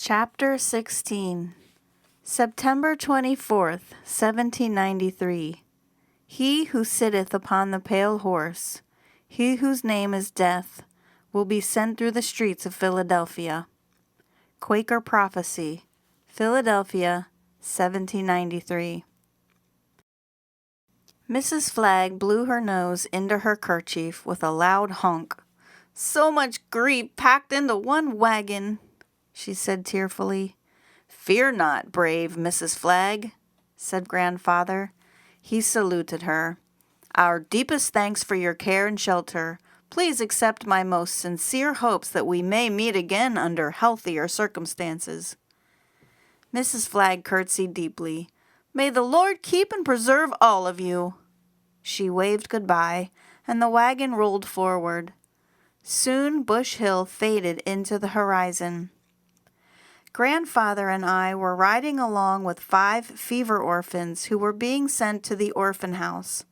Chapter 16 September 24th, 1793. He who sitteth upon the pale horse, he whose name is Death, will be sent through the streets of Philadelphia. Quaker Prophecy, Philadelphia, 1793. Mrs. Flagg blew her nose into her kerchief with a loud honk. "So much grief packed into one wagon," she said tearfully. "Fear not, brave Mrs. Flagg," said Grandfather. He saluted her. "Our deepest thanks for your care and shelter. Please accept my most sincere hopes that we may meet again under healthier circumstances." Mrs. Flagg curtsied deeply. "May the Lord keep and preserve all of you." She waved goodbye, and the wagon rolled forward. Soon Bush Hill faded into the horizon. Grandfather and I were riding along with 5 fever orphans who were being sent to the orphan house.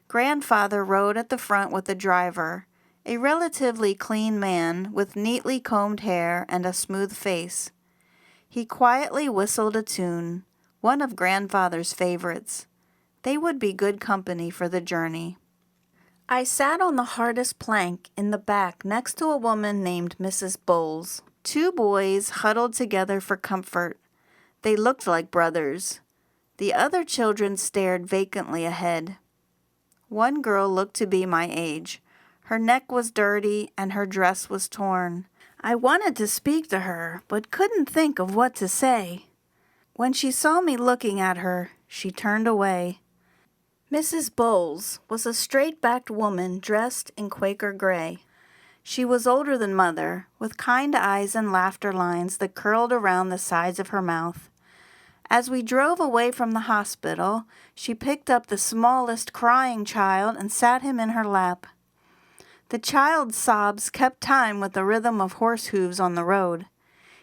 Grandfather rode at the front with the driver, a relatively clean man with neatly combed hair and a smooth face. He quietly whistled a tune, one of Grandfather's favorites. They would be good company for the journey. I sat on the hardest plank in the back next to a woman named Mrs. Bowles. 2 boys huddled together for comfort. They looked like brothers. The other children stared vacantly ahead. One girl looked to be my age. Her neck was dirty and her dress was torn. I wanted to speak to her, but couldn't think of what to say. When she saw me looking at her, she turned away. Mrs. Bowles was a straight-backed woman dressed in Quaker gray. She was older than Mother, with kind eyes and laughter lines that curled around the sides of her mouth. As we drove away from the hospital, she picked up the smallest crying child and sat him in her lap. The child's sobs kept time with the rhythm of horse hooves on the road.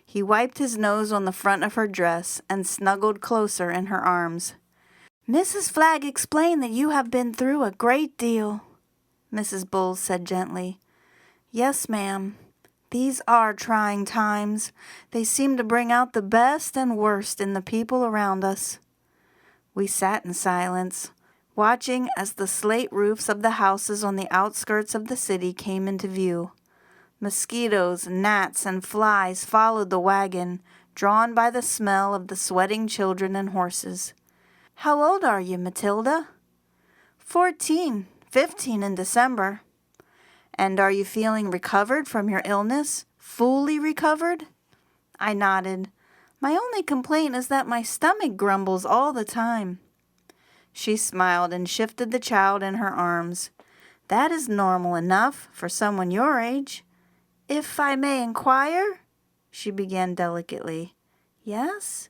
He wiped his nose on the front of her dress and snuggled closer in her arms. "Mrs. Flagg explained that you have been through a great deal," Mrs. Bowles said gently. "Yes, ma'am. These are trying times. They seem to bring out the best and worst in the people around us." We sat in silence, watching as the slate roofs of the houses on the outskirts of the city came into view. Mosquitoes, gnats, and flies followed the wagon, drawn by the smell of the sweating children and horses. "How old are you, Matilda?" 14, 15 in December." "And are you feeling recovered from your illness? Fully recovered?" I nodded. "My only complaint is that my stomach grumbles all the time." She smiled and shifted the child in her arms. "That is normal enough for someone your age." "If I may inquire," she began delicately. "Yes?"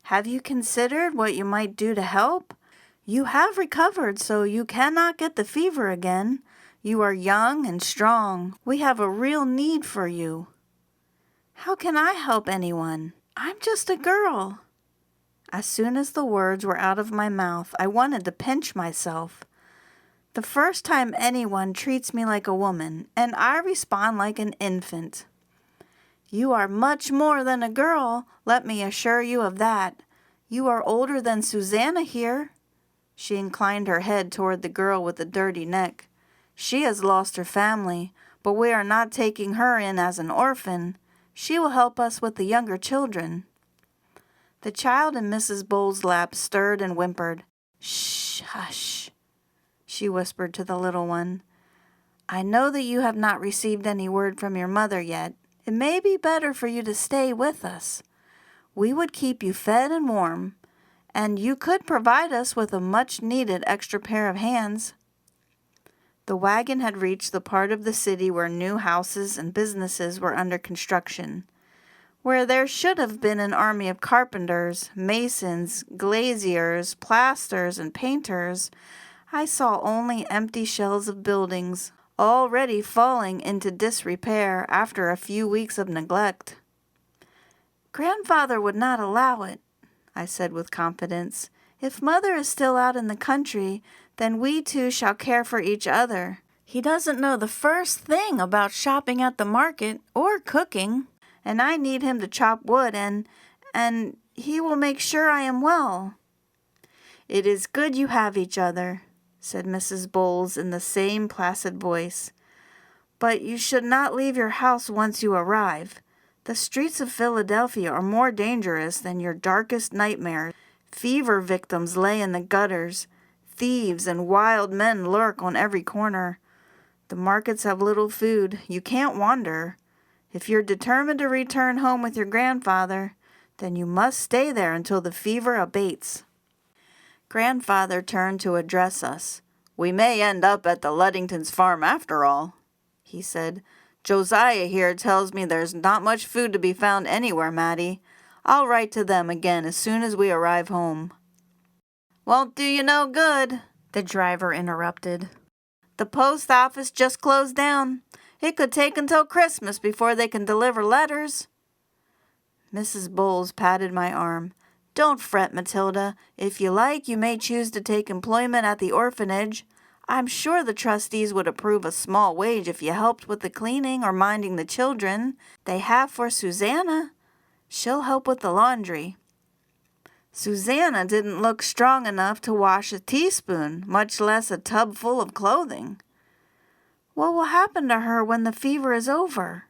"Have you considered what you might do to help? You have recovered, so you cannot get the fever again. You are young and strong. We have a real need for you." "How can I help anyone? I'm just a girl." As soon as the words were out of my mouth, I wanted to pinch myself. The first time anyone treats me like a woman, and I respond like an infant. "You are much more than a girl, let me assure you of that. You are older than Susanna here." She inclined her head toward the girl with the dirty neck. "She has lost her family, but we are not taking her in as an orphan. She will help us with the younger children." The child in Mrs. Bowles' lap stirred and whimpered. "Shh, hush," she whispered to the little one. "I know that you have not received any word from your mother yet. It may be better for you to stay with us. We would keep you fed and warm, and you could provide us with a much-needed extra pair of hands." The wagon had reached the part of the city where new houses and businesses were under construction. Where there should have been an army of carpenters, masons, glaziers, plasters, and painters, I saw only empty shells of buildings, already falling into disrepair after a few weeks of neglect. "Grandfather would not allow it," I said with confidence. "If Mother is still out in the country, then we two shall care for each other. He doesn't know the first thing about shopping at the market or cooking." and I need him to chop wood, and he will make sure I am well." "It is good you have each other," said Mrs. Bowles in the same placid voice. "But you should not leave your house once you arrive. The streets of Philadelphia are more dangerous than your darkest nightmares. Fever victims lay in the gutters. Thieves and wild men lurk on every corner. The markets have little food. You can't wander. If you're determined to return home with your grandfather, then you must stay there until the fever abates." Grandfather turned to address us. "We may end up at the Luddingtons' farm after all," he said. "Josiah here tells me there's not much food to be found anywhere, Mattie. I'll write to them again as soon as we arrive home." "Won't do you no good," the driver interrupted. "The post office just closed down. It could take until Christmas before they can deliver letters." Mrs. Bowles patted my arm. "Don't fret, Matilda. If you like, you may choose to take employment at the orphanage. I'm sure the trustees would approve a small wage if you helped with the cleaning or minding the children. They have for Susanna. She'll help with the laundry." Susanna didn't look strong enough to wash a teaspoon, much less a tub full of clothing. "What will happen to her when the fever is over?"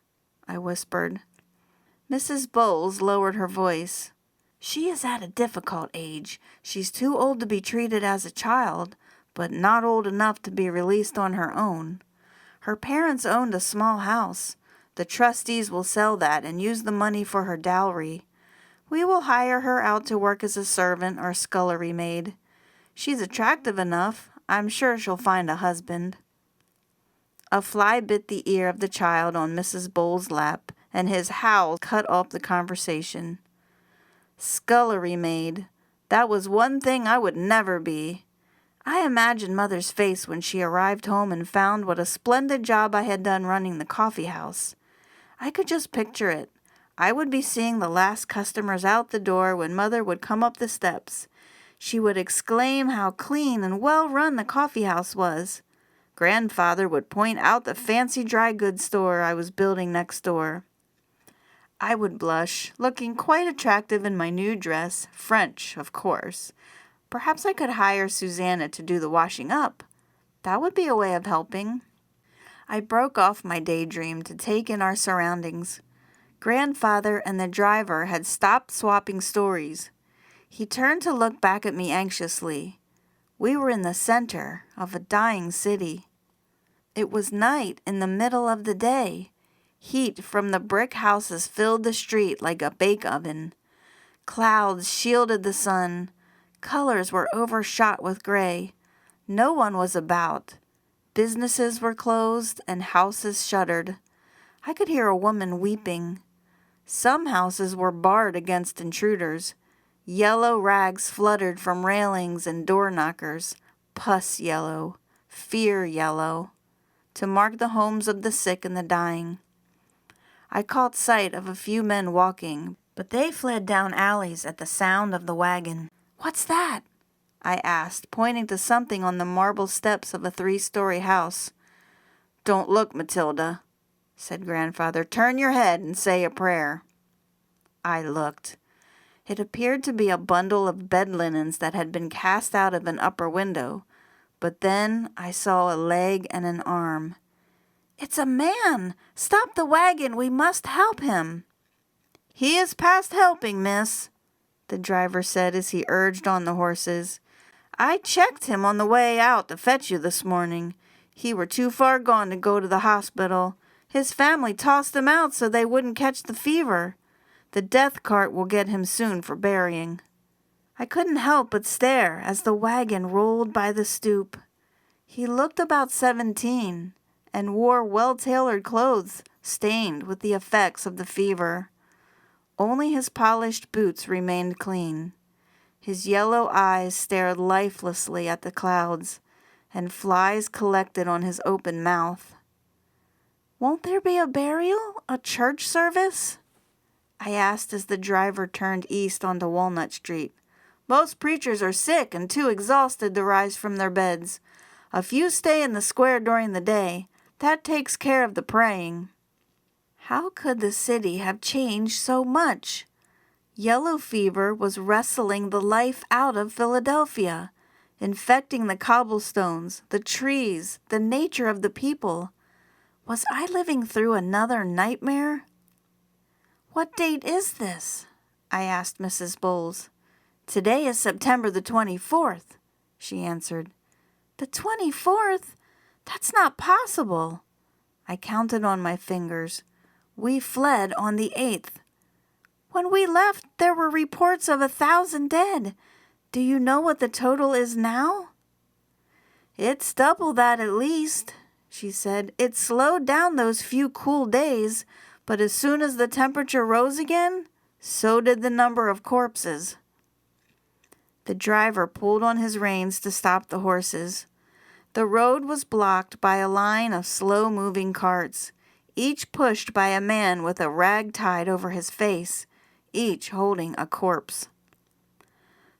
I whispered. Mrs. Bowles lowered her voice. "She is at a difficult age. She's too old to be treated as a child, but not old enough to be released on her own. Her parents owned a small house. The trustees will sell that and use the money for her dowry. We will hire her out to work as a servant or scullery maid. She's attractive enough. I'm sure she'll find a husband." A fly bit the ear of the child on Mrs. Bowles' lap, and his howl cut off the conversation. Scullery maid. That was one thing I would never be. I imagined Mother's face when she arrived home and found what a splendid job I had done running the coffee house. I could just picture it. I would be seeing the last customers out the door when Mother would come up the steps. She would exclaim how clean and well run the coffee house was. Grandfather would point out the fancy dry goods store I was building next door. I would blush, looking quite attractive in my new dress, French, of course. Perhaps I could hire Susanna to do the washing up. That would be a way of helping. I broke off my daydream to take in our surroundings. Grandfather and the driver had stopped swapping stories. He turned to look back at me anxiously. We were in the center of a dying city. It was night in the middle of the day. Heat from the brick houses filled the street like a bake oven. Clouds shielded the sun. Colors were overshot with gray. No one was about. Businesses were closed and houses shuttered. I could hear a woman weeping. Some houses were barred against intruders. Yellow rags fluttered from railings and door knockers, pus yellow, fear yellow, to mark the homes of the sick and the dying. I caught sight of a few men walking, but they fled down alleys at the sound of the wagon. "What's that?" I asked, pointing to something on the marble steps of a 3-story house. "Don't look, Matilda," said Grandfather. "Turn your head and say a prayer." I looked. It appeared to be a bundle of bed linens that had been cast out of an upper window, but then I saw a leg and an arm. "It's a man! Stop the wagon! We must help him!" "He is past helping, miss," the driver said as he urged on the horses. "I checked him on the way out to fetch you this morning. He were too far gone to go to the hospital. His family tossed him out so they wouldn't catch the fever. The death cart will get him soon for burying." I couldn't help but stare as the wagon rolled by the stoop. He looked about 17 and wore well-tailored clothes stained with the effects of the fever. Only his polished boots remained clean. His yellow eyes stared lifelessly at the clouds, and flies collected on his open mouth. "Won't there be a burial? A church service?" I asked as the driver turned east onto Walnut Street. "Most preachers are sick and too exhausted to rise from their beds. A few stay in the square during the day. That takes care of the praying." How could the city have changed so much? Yellow fever was wrestling the life out of Philadelphia, infecting the cobblestones, the trees, the nature of the people. Was I living through another nightmare? "What date is this?" I asked Mrs. Bowles. "Today is September the 24th, she answered. "The 24th? That's not possible." I counted on my fingers. "We fled on the 8th. When we left, there were reports of 1,000 dead. Do you know what the total is now?" "It's double that at least," she said. "It slowed down those few cool days, but as soon as the temperature rose again, so did the number of corpses." The driver pulled on his reins to stop the horses. The road was blocked by a line of slow-moving carts, each pushed by a man with a rag tied over his face, each holding a corpse.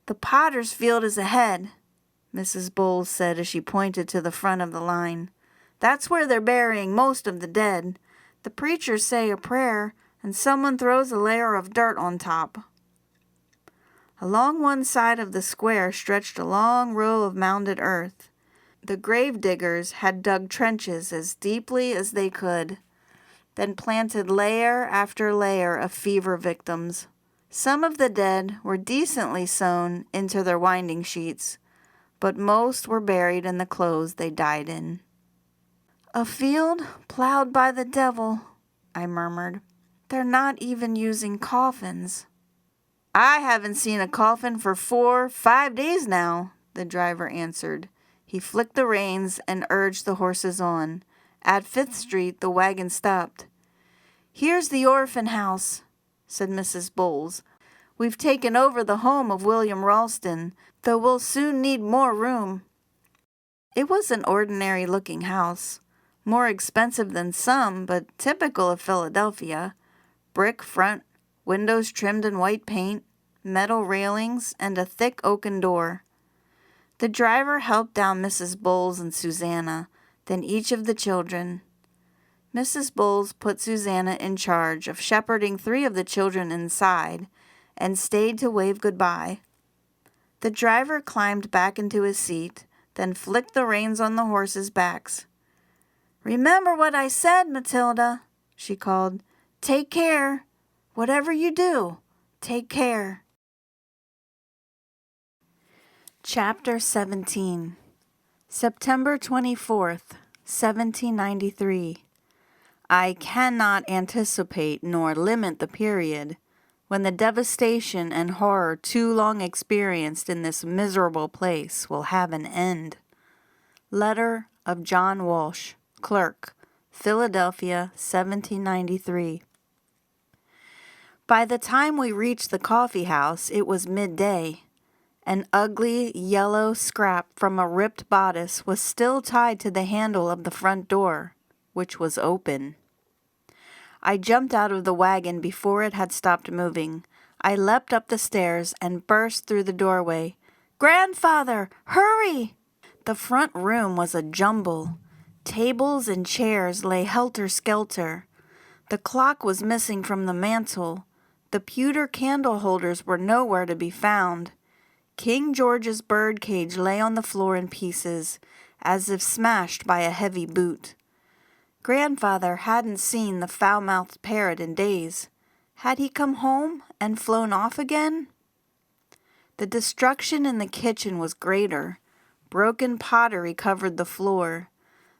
"The Potter's Field is ahead," Mrs. Bowles said as she pointed to the front of the line. "That's where they're burying most of the dead. The preachers say a prayer, and someone throws a layer of dirt on top." Along one side of the square stretched a long row of mounded earth. The grave diggers had dug trenches as deeply as they could, then planted layer after layer of fever victims. Some of the dead were decently sewn into their winding sheets, but most were buried in the clothes they died in. "A field plowed by the devil," I murmured. "They're not even using coffins." "I haven't seen a coffin for 4-5 days now," the driver answered. He flicked the reins and urged the horses on. At 5th Street, the wagon stopped. "Here's the orphan house," said Mrs. Bowles. "We've taken over the home of William Ralston, though we'll soon need more room." It was an ordinary-looking house, more expensive than some, but typical of Philadelphia. Brick front, windows trimmed in white paint, metal railings, and a thick oaken door. The driver helped down Mrs. Bowles and Susanna, then each of the children. Mrs. Bowles put Susanna in charge of shepherding 3 of the children inside and stayed to wave goodbye. The driver climbed back into his seat, then flicked the reins on the horses' backs. "Remember what I said, Matilda," she called. "Take care. Whatever you do, take care." Chapter 17. September 24th, 1793. I cannot anticipate nor limit the period when the devastation and horror too long experienced in this miserable place will have an end. Letter of John Walsh, Clerk, Philadelphia, 1793. By the time we reached the coffee house, it was midday. An ugly yellow scrap from a ripped bodice was still tied to the handle of the front door, which was open. I jumped out of the wagon before it had stopped moving. I leapt up the stairs and burst through the doorway. "Grandfather, hurry!" The front room was a jumble. Tables and chairs lay helter-skelter. The clock was missing from the mantel. The pewter candle holders were nowhere to be found. King George's bird cage lay on the floor in pieces, as if smashed by a heavy boot. Grandfather hadn't seen the foul-mouthed parrot in days. Had he come home and flown off again? The destruction in the kitchen was greater. Broken pottery covered the floor.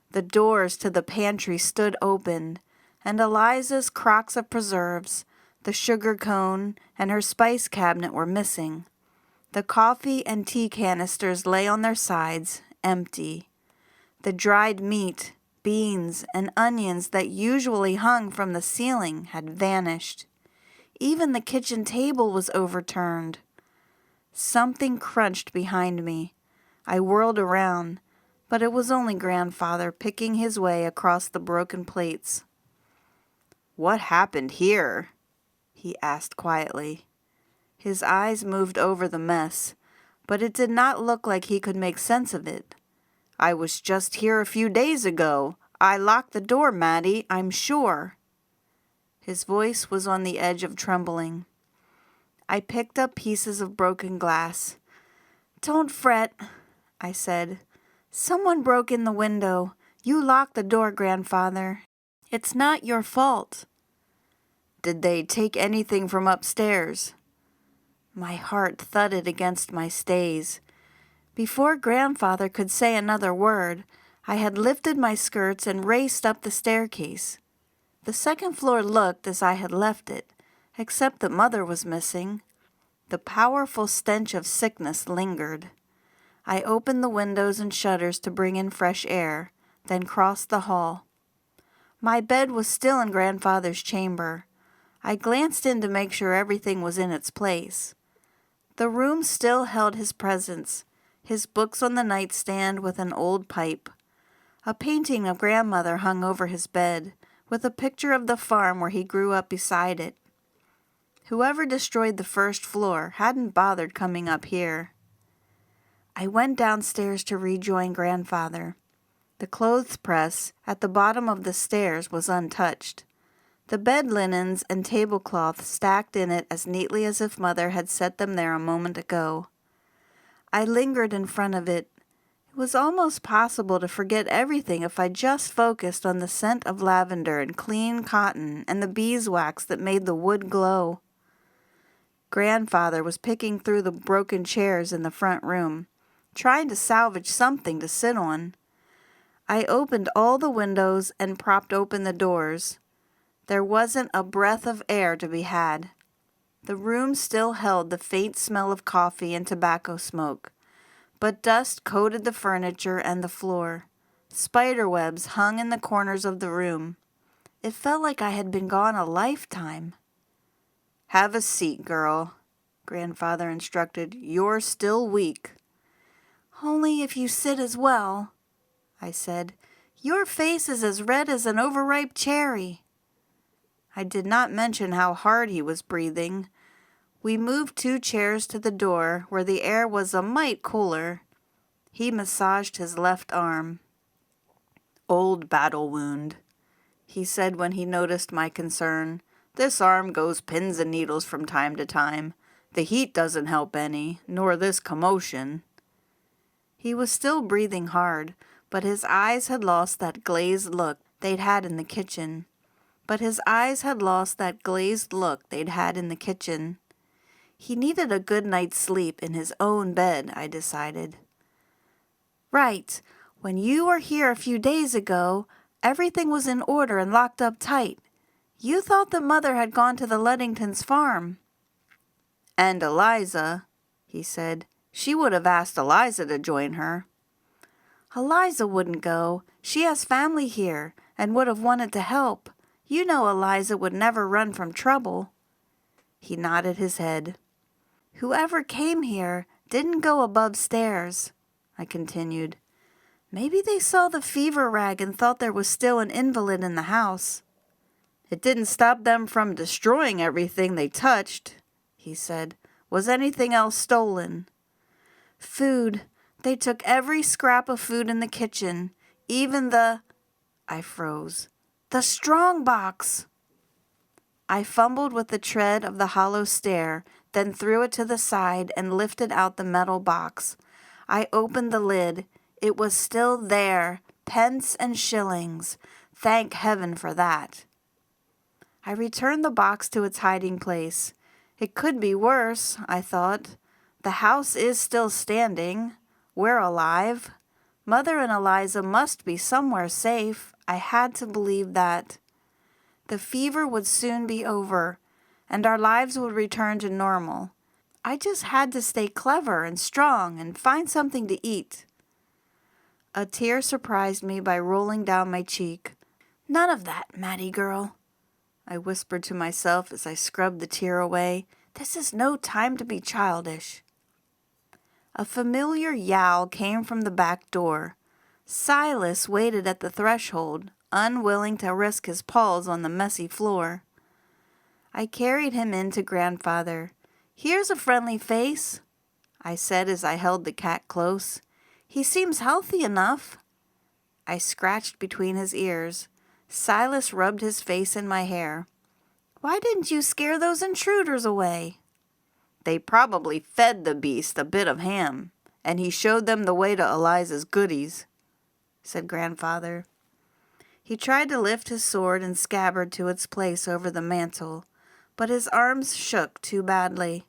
The doors to the pantry stood open, and Eliza's crocks of preserves, the sugar cone, and her spice cabinet were missing. The coffee and tea canisters lay on their sides, empty. The dried meat, beans, and onions that usually hung from the ceiling had vanished. Even the kitchen table was overturned. Something crunched behind me. I whirled around, but it was only Grandfather picking his way across the broken plates. "What happened here?" he asked quietly. His eyes moved over the mess, but it did not look like he could make sense of it. "I was just here a few days ago. I locked the door, Mattie, I'm sure." His voice was on the edge of trembling. I picked up pieces of broken glass. "Don't fret," I said. "Someone broke in the window. You locked the door, Grandfather. It's not your fault." "Did they take anything from upstairs?" My heart thudded against my stays. Before Grandfather could say another word, I had lifted my skirts and raced up the staircase. The second floor looked as I had left it, except that Mother was missing. The powerful stench of sickness lingered. I opened the windows and shutters to bring in fresh air, then crossed the hall. My bed was still in Grandfather's chamber. I glanced in to make sure everything was in its place. The room still held his presence, his books on the nightstand with an old pipe. A painting of Grandmother hung over his bed, with a picture of the farm where he grew up beside it. Whoever destroyed the first floor hadn't bothered coming up here. I went downstairs to rejoin Grandfather. The clothes press at the bottom of the stairs was untouched. The bed linens and tablecloth stacked in it as neatly as if Mother had set them there a moment ago. I lingered in front of it. It was almost possible to forget everything if I just focused on the scent of lavender and clean cotton and the beeswax that made the wood glow. Grandfather was picking through the broken chairs in the front room, trying to salvage something to sit on. I opened all the windows and propped open the doors. There wasn't a breath of air to be had. The room still held the faint smell of coffee and tobacco smoke, but dust coated the furniture and the floor. Spiderwebs hung in the corners of the room. It felt like I had been gone a lifetime. "Have a seat, girl," Grandfather instructed. "You're still weak." "Only if you sit as well," I said. "Your face is as red as an overripe cherry." I did not mention how hard he was breathing. We moved 2 chairs to the door, where the air was a mite cooler. He massaged his left arm. "Old battle wound," he said when he noticed my concern. "This arm goes pins and needles from time to time. The heat doesn't help any, nor this commotion." He was still breathing hard, but his eyes had lost that glazed look they'd had in the kitchen. He needed a good night's sleep in his own bed, I decided. "Right. When you were here a few days ago, everything was in order and locked up tight. You thought that Mother had gone to the Luddingtons' farm." "And Eliza," he said. "She would have asked Eliza to join her." "Eliza wouldn't go. She has family here and would have wanted to help. You know Eliza would never run from trouble." He nodded his head. "Whoever came here didn't go above stairs," I continued. "Maybe they saw the fever rag and thought there was still an invalid in the house." "It didn't stop them from destroying everything they touched," he said. "Was anything else stolen?" "Food. They took every scrap of food in the kitchen, even the—" I froze. "The strong box." I fumbled with the tread of the hollow stair, then threw it to the side and lifted out the metal box. I opened the lid. It was still there, pence and shillings. Thank heaven for that. I returned the box to its hiding place. It could be worse, I thought. The house is still standing. We're alive. Mother and Eliza must be somewhere safe. I had to believe that. The fever would soon be over, and our lives would return to normal. I just had to stay clever and strong and find something to eat. A tear surprised me by rolling down my cheek. "None of that, Mattie girl," I whispered to myself as I scrubbed the tear away. "This is no time to be childish." A familiar yowl came from the back door. Silas waited at the threshold, unwilling to risk his paws on the messy floor. I carried him in to Grandfather. "Here's a friendly face," I said as I held the cat close. "He seems healthy enough." I scratched between his ears. Silas rubbed his face in my hair. Why didn't you scare those intruders away?" "They probably fed the beast a bit of ham, and he showed them the way to Eliza's goodies," said Grandfather. He tried to lift his sword and scabbard to its place over the mantel, but his arms shook too badly.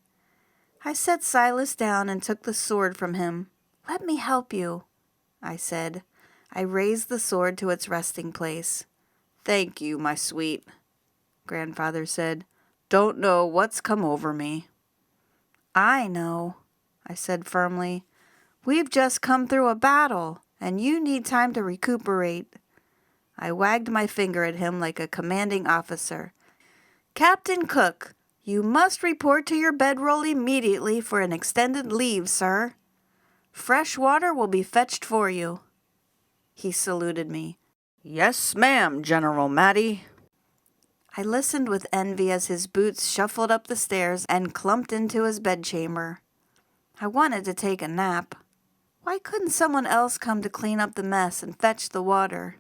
I set Silas down and took the sword from him. "Let me help you," I said. I raised the sword to its resting place. "Thank you, my sweet," Grandfather said. "Don't know what's come over me." "I know," I said firmly. "We've just come through a battle, and you need time to recuperate." I wagged my finger at him like a commanding officer. "Captain Cook, you must report to your bedroll immediately for an extended leave, sir. Fresh water will be fetched for you." He saluted me. "Yes, ma'am, General Matty." I listened with envy as his boots shuffled up the stairs and clumped into his bedchamber. I wanted to take a nap. Why couldn't someone else come to clean up the mess and fetch the water?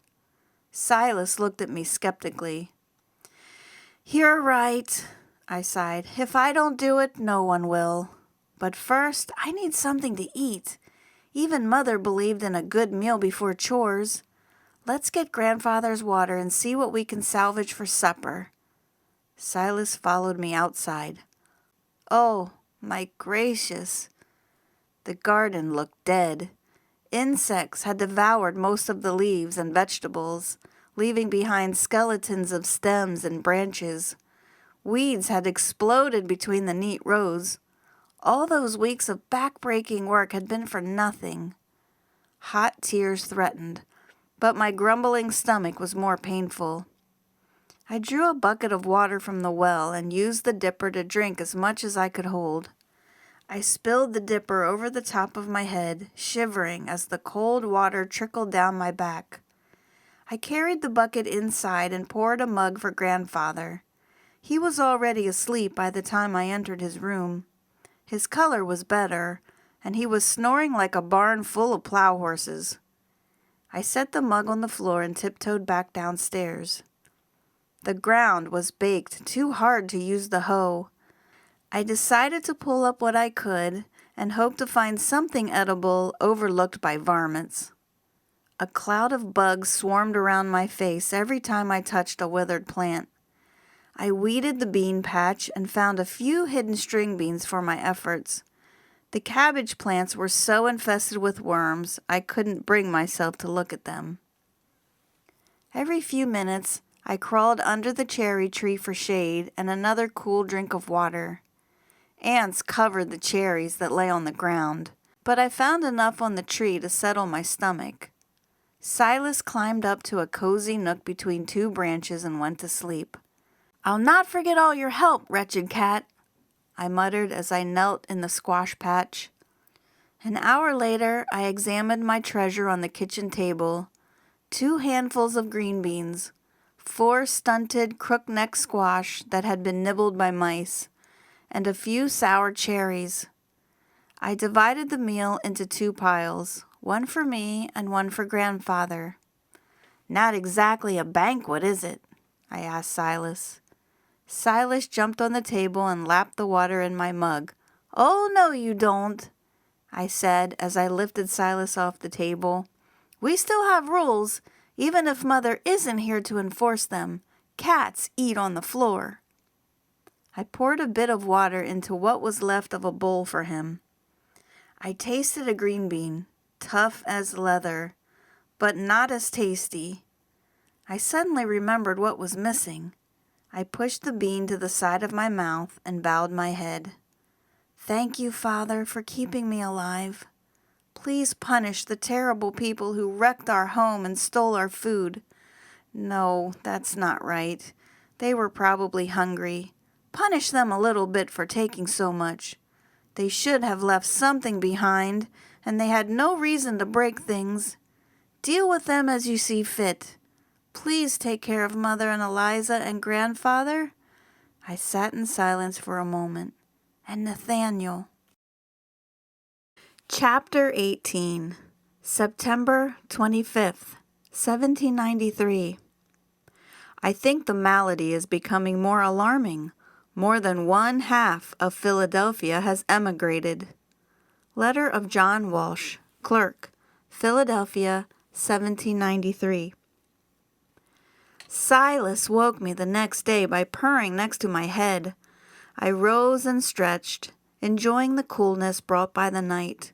Silas looked at me skeptically. "You're right," I sighed. "If I don't do it, no one will. But first, I need something to eat. Even Mother believed in a good meal before chores. Let's get Grandfather's water and see what we can salvage for supper." Silas followed me outside. Oh, my gracious! The garden looked dead. Insects had devoured most of the leaves and vegetables, leaving behind skeletons of stems and branches. Weeds had exploded between the neat rows. All those weeks of back-breaking work had been for nothing. Hot tears threatened, but my grumbling stomach was more painful. I drew a bucket of water from the well and used the dipper to drink as much as I could hold. I spilled the dipper over the top of my head, shivering as the cold water trickled down my back. I carried the bucket inside and poured a mug for Grandfather. He was already asleep by the time I entered his room. His color was better, and he was snoring like a barn full of plow horses. I set the mug on the floor and tiptoed back downstairs. The ground was baked too hard to use the hoe. I decided to pull up what I could and hope to find something edible overlooked by varmints. A cloud of bugs swarmed around my face every time I touched a withered plant. I weeded the bean patch and found a few hidden string beans for my efforts. The cabbage plants were so infested with worms, I couldn't bring myself to look at them. Every few minutes, I crawled under the cherry tree for shade and another cool drink of water. Ants covered the cherries that lay on the ground, but I found enough on the tree to settle my stomach. Silas climbed up to a cozy nook between two branches and went to sleep. "I'll not forget all your help, wretched cat," I muttered as I knelt in the squash patch. An hour later, I examined my treasure on the kitchen table. 2 handfuls of green beans, 4 stunted crook-neck squash that had been nibbled by mice, and a few sour cherries. I divided the meal into 2 piles, one for me and one for Grandfather. "Not exactly a banquet, is it?" I asked Silas. Silas jumped on the table and lapped the water in my mug. "Oh, no, you don't," I said as I lifted Silas off the table. "We still have rules, even if Mother isn't here to enforce them. Cats eat on the floor." I poured a bit of water into what was left of a bowl for him. I tasted a green bean, tough as leather, but not as tasty. I suddenly remembered what was missing. I pushed the bean to the side of my mouth and bowed my head. "Thank you, Father, for keeping me alive. Please punish the terrible people who wrecked our home and stole our food." No, that's not right. They were probably hungry. Punish them a little bit for taking so much. They should have left something behind, and they had no reason to break things. Deal with them as you see fit. Please take care of Mother and Eliza and Grandfather." I sat in silence for a moment. "And Nathaniel." Chapter 18, September 25th, 1793. I think the malady is becoming more alarming. More than 1/2 of Philadelphia has emigrated. Letter of John Walsh, Clerk, Philadelphia, 1793. Silas woke me the next day by purring next to my head. I rose and stretched, enjoying the coolness brought by the night.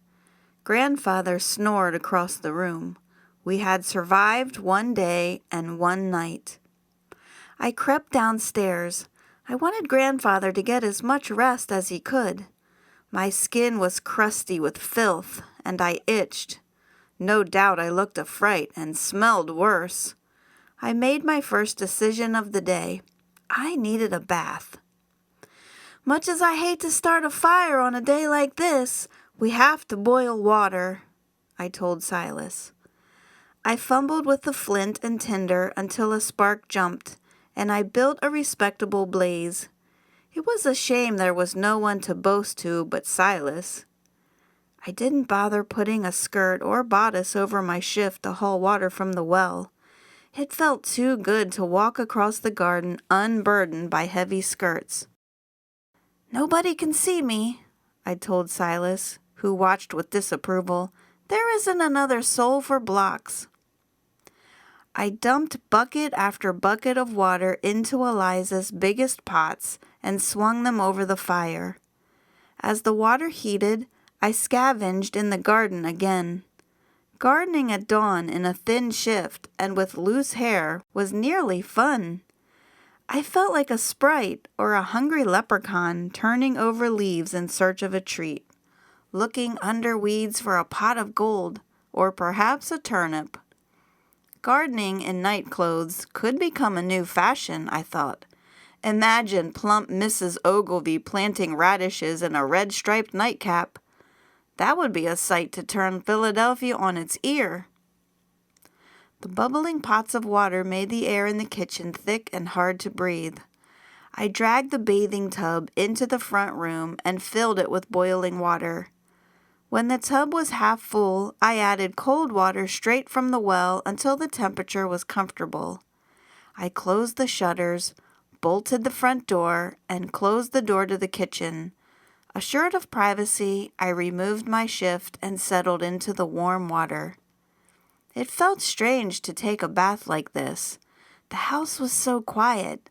Grandfather snored across the room. We had survived 1 day and 1 night. I crept downstairs. I wanted Grandfather to get as much rest as he could. My skin was crusty with filth, and I itched. No doubt I looked a fright and smelled worse. I made my first decision of the day. I needed a bath. Much as I hate to start a fire on a day like this, we have to boil water, I told Silas. I fumbled with the flint and tinder until a spark jumped, and I built a respectable blaze. It was a shame there was no one to boast to but Silas. I didn't bother putting a skirt or bodice over my shift to haul water from the well. It felt too good to walk across the garden unburdened by heavy skirts. Nobody can see me, I told Silas, who watched with disapproval. There isn't another soul for blocks. I dumped bucket after bucket of water into Eliza's biggest pots and swung them over the fire. As the water heated, I scavenged in the garden again. Gardening at dawn in a thin shift and with loose hair was nearly fun. I felt like a sprite or a hungry leprechaun turning over leaves in search of a treat, looking under weeds for a pot of gold or perhaps a turnip. Gardening in night clothes could become a new fashion, I thought. Imagine plump Mrs. Ogilvy planting radishes in a red-striped nightcap. That would be a sight to turn Philadelphia on its ear. The bubbling pots of water made the air in the kitchen thick and hard to breathe. I dragged the bathing tub into the front room and filled it with boiling water. When the tub was half full, I added cold water straight from the well until the temperature was comfortable. I closed the shutters, bolted the front door, and closed the door to the kitchen. Assured of privacy, I removed my shift and settled into the warm water. It felt strange to take a bath like this. The house was so quiet.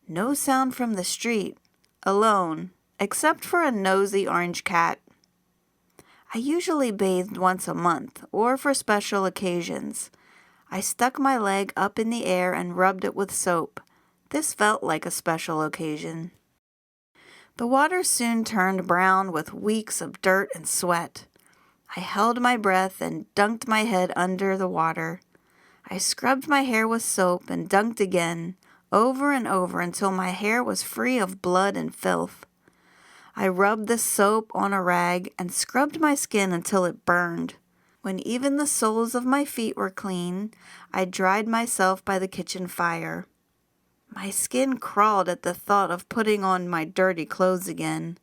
No sound from the street. Alone, except for a nosy orange cat. I usually bathed once a month, or for special occasions. I stuck my leg up in the air and rubbed it with soap. This felt like a special occasion. The water soon turned brown with weeks of dirt and sweat. I held my breath and dunked my head under the water. I scrubbed my hair with soap and dunked again, over and over until my hair was free of blood and filth. I rubbed the soap on a rag and scrubbed my skin until it burned. When even the soles of my feet were clean, I dried myself by the kitchen fire. My skin crawled at the thought of putting on my dirty clothes again.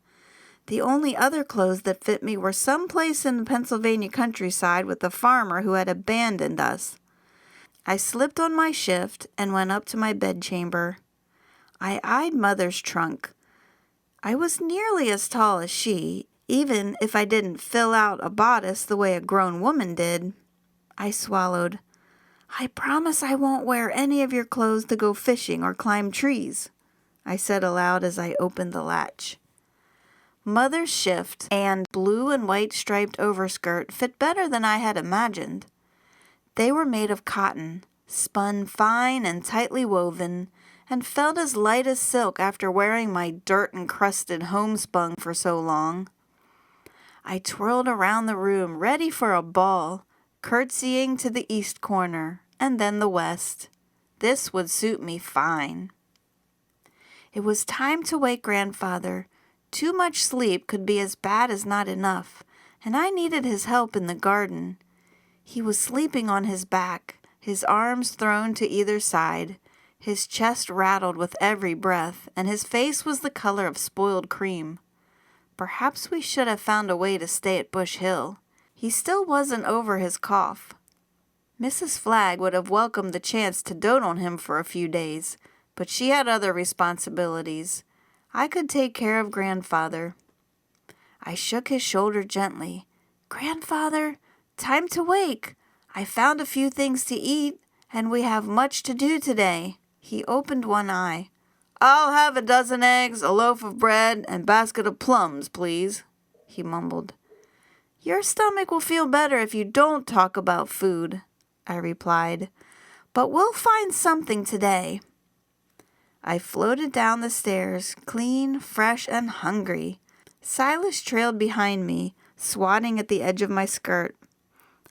The only other clothes that fit me were someplace in the Pennsylvania countryside with a farmer who had abandoned us. I slipped on my shift and went up to my bedchamber. I eyed Mother's trunk. I was nearly as tall as she, even if I didn't fill out a bodice the way a grown woman did. I swallowed. I promise I won't wear any of your clothes to go fishing or climb trees, I said aloud as I opened the latch. Mother's shift and blue and white striped overskirt fit better than I had imagined. They were made of cotton, spun fine and tightly woven, and felt as light as silk after wearing my dirt-encrusted homespun for so long. I twirled around the room, ready for a ball, curtsying to the east corner, and then the west. This would suit me fine. It was time to wake Grandfather. Too much sleep could be as bad as not enough, and I needed his help in the garden. He was sleeping on his back, his arms thrown to either side. His chest rattled with every breath, and his face was the color of spoiled cream. Perhaps we should have found a way to stay at Bush Hill. He still wasn't over his cough. Mrs. Flagg would have welcomed the chance to dote on him for a few days, but she had other responsibilities. I could take care of Grandfather. I shook his shoulder gently. Grandfather, time to wake. I found a few things to eat, and we have much to do today. He opened one eye. I'll have a dozen eggs, a loaf of bread, and basket of plums, please, he mumbled. Your stomach will feel better if you don't talk about food, I replied. But we'll find something today. I floated down the stairs, clean, fresh, and hungry. Silas trailed behind me, swatting at the edge of my skirt.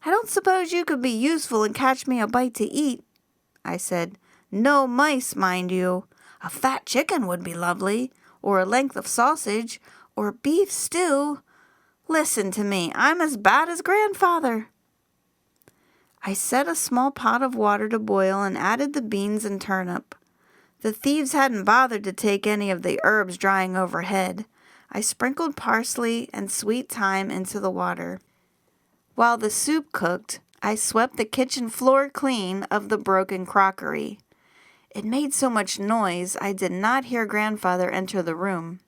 I don't suppose you could be useful and catch me a bite to eat, I said. No mice, mind you. A fat chicken would be lovely, or a length of sausage, or beef stew. Listen to me, I'm as bad as Grandfather. I set a small pot of water to boil and added the beans and turnip. The thieves hadn't bothered to take any of the herbs drying overhead. I sprinkled parsley and sweet thyme into the water. While the soup cooked, I swept the kitchen floor clean of the broken crockery. It made so much noise I did not hear Grandfather enter the room.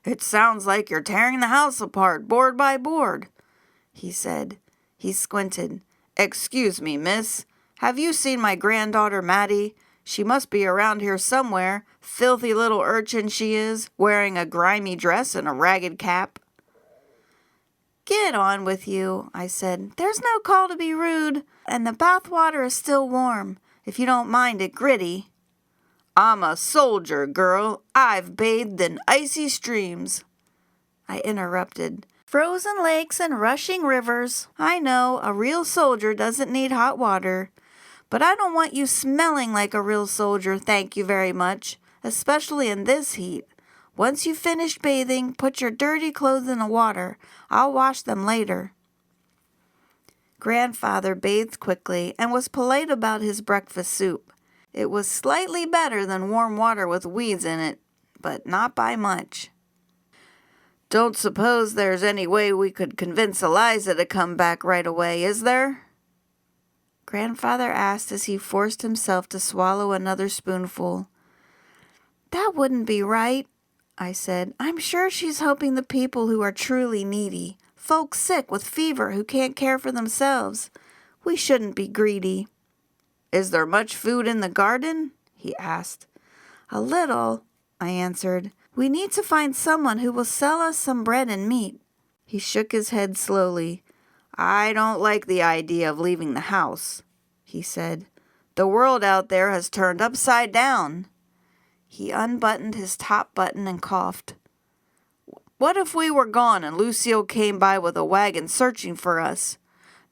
It sounds like you're tearing the house apart, board by board, he said. He squinted. Excuse me, miss. Have you seen my granddaughter Mattie? She must be around here somewhere. Filthy little urchin she is, wearing a grimy dress and a ragged cap. Get on with you, I said. There's no call to be rude, and the bath water is still warm, if you don't mind it gritty. I'm a soldier, girl. I've bathed in icy streams. I interrupted. Frozen lakes and rushing rivers. I know, a real soldier doesn't need hot water. But I don't want you smelling like a real soldier, thank you very much, especially in this heat. Once you've finished bathing, put your dirty clothes in the water. I'll wash them later. Grandfather bathed quickly and was polite about his breakfast soup. It was slightly better than warm water with weeds in it, but not by much. Don't suppose there's any way we could convince Eliza to come back right away, is there? Grandfather asked as he forced himself to swallow another spoonful. That wouldn't be right, I said. I'm sure she's helping the people who are truly needy, folks sick with fever who can't care for themselves. We shouldn't be greedy. Is there much food in the garden? He asked. A little, I answered. We need to find someone who will sell us some bread and meat. He shook his head slowly. I don't like the idea of leaving the house, he said. The world out there has turned upside down. He unbuttoned his top button and coughed. What if we were gone and Lucille came by with a wagon searching for us?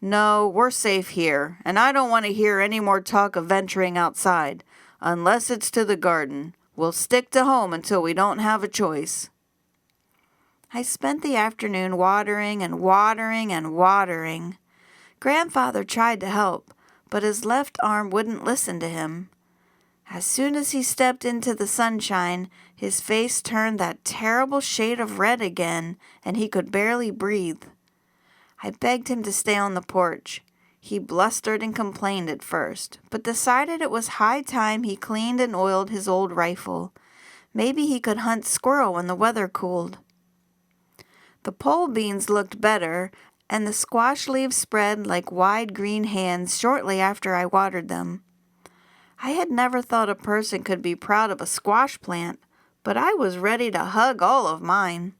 No, we're safe here, and I don't want to hear any more talk of venturing outside, unless it's to the garden. We'll stick to home until we don't have a choice. I spent the afternoon watering and watering and watering. Grandfather tried to help, but his left arm wouldn't listen to him. As soon as he stepped into the sunshine, his face turned that terrible shade of red again, and he could barely breathe. I begged him to stay on the porch. He blustered and complained at first, but decided it was high time he cleaned and oiled his old rifle. Maybe he could hunt squirrel when the weather cooled. The pole beans looked better, and the squash leaves spread like wide green hands shortly after I watered them. I had never thought a person could be proud of a squash plant, but I was ready to hug all of mine.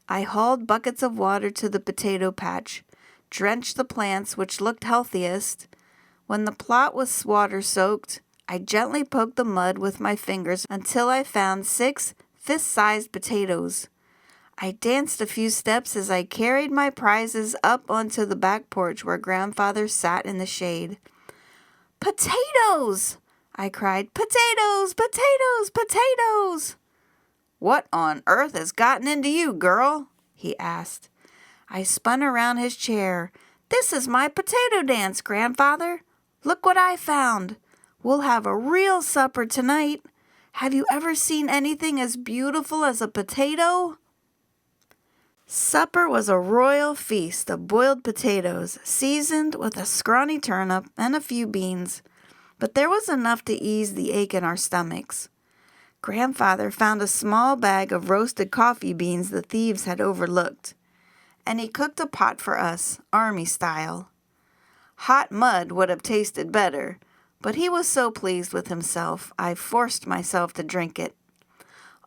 I hauled buckets of water to the potato patch, drenched the plants which looked healthiest. When the plot was water-soaked, I gently poked the mud with my fingers until I found 6 fist-sized potatoes. I danced a few steps as I carried my prizes up onto the back porch where Grandfather sat in the shade. Potatoes! I cried. Potatoes! Potatoes! Potatoes! What on earth has gotten into you, girl? He asked. I spun around his chair. This is my potato dance, Grandfather. Look what I found. We'll have a real supper tonight. Have you ever seen anything as beautiful as a potato? Supper was a royal feast of boiled potatoes, seasoned with a scrawny turnip and a few beans, but there was enough to ease the ache in our stomachs. Grandfather found a small bag of roasted coffee beans the thieves had overlooked, and he cooked a pot for us, army style. Hot mud would have tasted better, but he was so pleased with himself, I forced myself to drink it.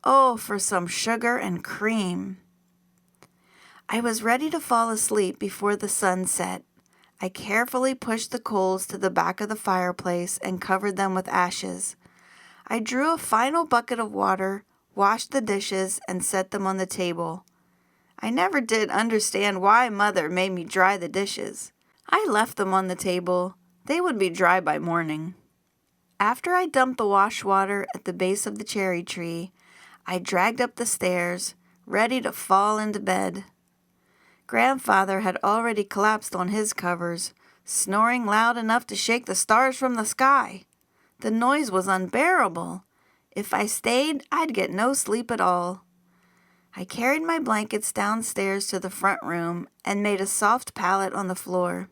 Oh, for some sugar and cream! I was ready to fall asleep before the sun set. I carefully pushed the coals to the back of the fireplace and covered them with ashes. I drew a final bucket of water, washed the dishes, and set them on the table. I never did understand why Mother made me dry the dishes. I left them on the table. They would be dry by morning. After I dumped the wash water at the base of the cherry tree, I dragged up the stairs, ready to fall into bed. Grandfather had already collapsed on his covers, snoring loud enough to shake the stars from the sky. The noise was unbearable. If I stayed, I'd get no sleep at all. I carried my blankets downstairs to the front room and made a soft pallet on the floor.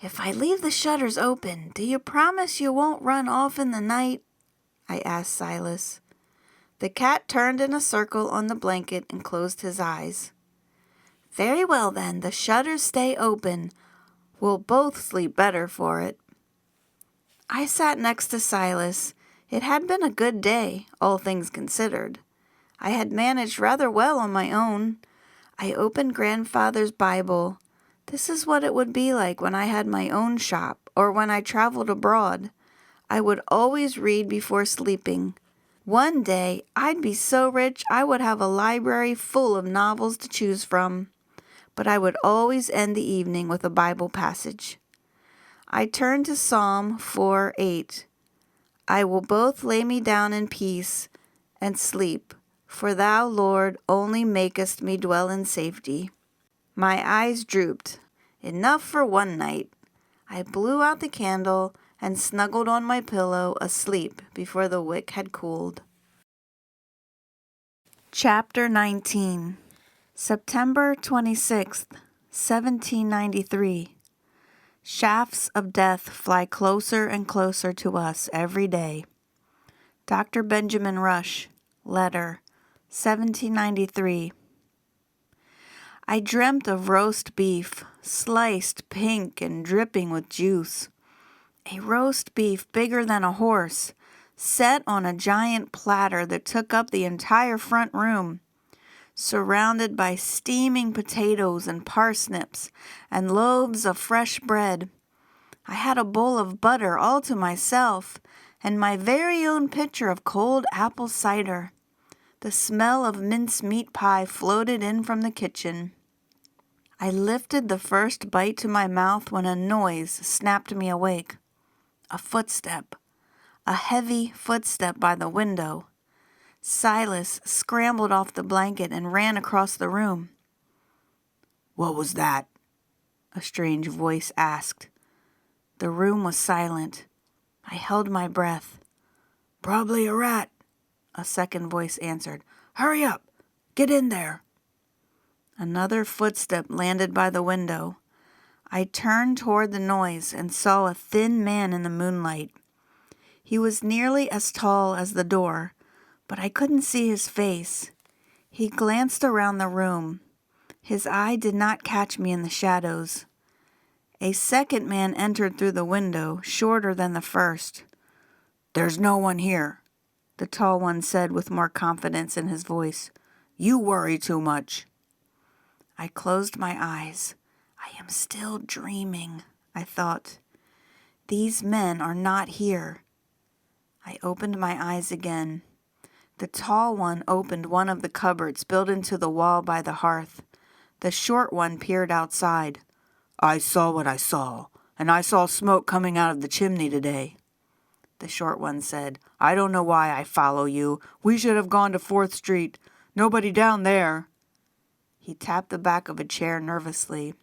"If I leave the shutters open, do you promise you won't run off in the night?" I asked Silas. The cat turned in a circle on the blanket and closed his eyes. "Very well then, the shutters stay open. We'll both sleep better for it." I sat next to Silas. It had been a good day, all things considered. I had managed rather well on my own. I opened Grandfather's Bible. This is what it would be like when I had my own shop or when I traveled abroad. I would always read before sleeping. One day, I'd be so rich I would have a library full of novels to choose from. But I would always end the evening with a Bible passage. I turned to Psalm 4:8. "I will both lay me down in peace and sleep, for thou, Lord, only makest me dwell in safety." My eyes drooped. Enough for one night. I blew out the candle and snuggled on my pillow asleep before the wick had cooled. Chapter 19. September 26th, 1793. Shafts of death fly closer and closer to us every day. Dr. Benjamin Rush, letter, 1793. I dreamt of roast beef, sliced pink and dripping with juice. A roast beef bigger than a horse, set on a giant platter that took up the entire front room, surrounded by steaming potatoes and parsnips and loaves of fresh bread. I had a bowl of butter all to myself and my very own pitcher of cold apple cider. The smell of mincemeat pie floated in from the kitchen. I lifted the first bite to my mouth when a noise snapped me awake. A footstep, a heavy footstep by the window. Silas scrambled off the blanket and ran across the room. "What was that?" a strange voice asked. The room was silent. I held my breath. "Probably a rat," a second voice answered. "Hurry up! Get in there!" Another footstep landed by the window. I turned toward the noise and saw a thin man in the moonlight. He was nearly as tall as the door, but I couldn't see his face. He glanced around the room. His eye did not catch me in the shadows. A second man entered through the window, shorter than the first. "There's no one here," the tall one said with more confidence in his voice. "You worry too much." I closed my eyes. I am still dreaming, I thought. These men are not here. I opened my eyes again. The tall one opened one of the cupboards built into the wall by the hearth. The short one peered outside. "I saw what I saw, and I saw smoke coming out of the chimney today." The short one said, "I don't know why I follow you. We should have gone to 4th Street. Nobody down there." He tapped the back of a chair nervously.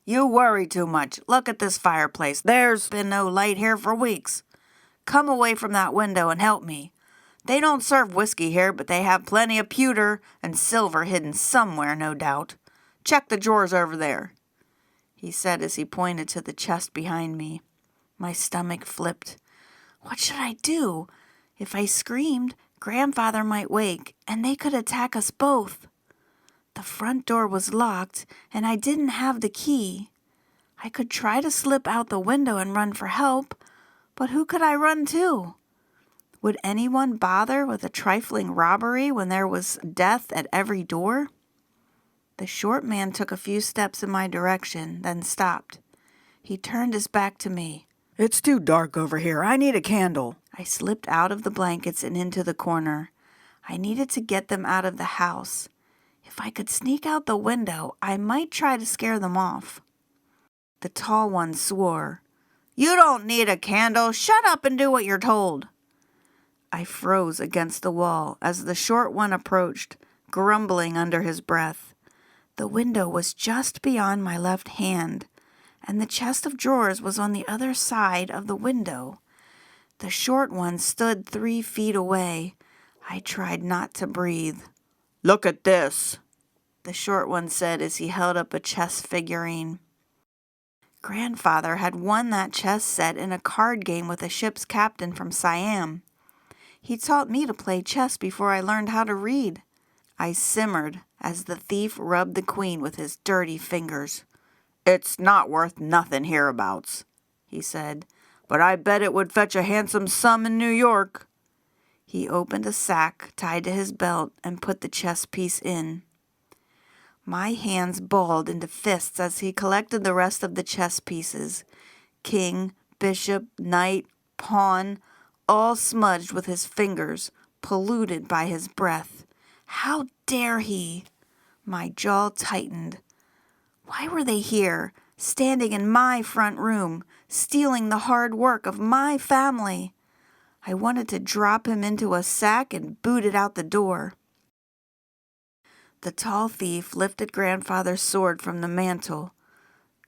"You worry too much. Look at this fireplace. There's been no light here for weeks. Come away from that window and help me. They don't serve whiskey here, but they have plenty of pewter and silver hidden somewhere, no doubt. Check the drawers over there," he said as he pointed to the chest behind me. My stomach flipped. What should I do? If I screamed, Grandfather might wake, and they could attack us both. The front door was locked, and I didn't have the key. I could try to slip out the window and run for help, but who could I run to? Would anyone bother with a trifling robbery when there was death at every door? The short man took a few steps in my direction, then stopped. He turned his back to me. "It's too dark over here. I need a candle." I slipped out of the blankets and into the corner. I needed to get them out of the house. If I could sneak out the window, I might try to scare them off. The tall one swore. "You don't need a candle. Shut up and do what you're told." I froze against the wall as the short one approached, grumbling under his breath. The window was just beyond my left hand, and the chest of drawers was on the other side of the window. The short one stood 3 feet away. I tried not to breathe. "Look at this," the short one said as he held up a chess figurine. Grandfather had won that chess set in a card game with a ship's captain from Siam. He taught me to play chess before I learned how to read. I simmered as the thief rubbed the queen with his dirty fingers. "It's not worth nothing hereabouts," he said, "but I bet it would fetch a handsome sum in New York." He opened a sack tied to his belt and put the chess piece in. My hands balled into fists as he collected the rest of the chess pieces. King, bishop, knight, pawn, all smudged with his fingers, polluted by his breath. How dare he? My jaw tightened. Why were they here, standing in my front room, stealing the hard work of my family? I wanted to drop him into a sack and boot it out the door. The tall thief lifted Grandfather's sword from the mantel.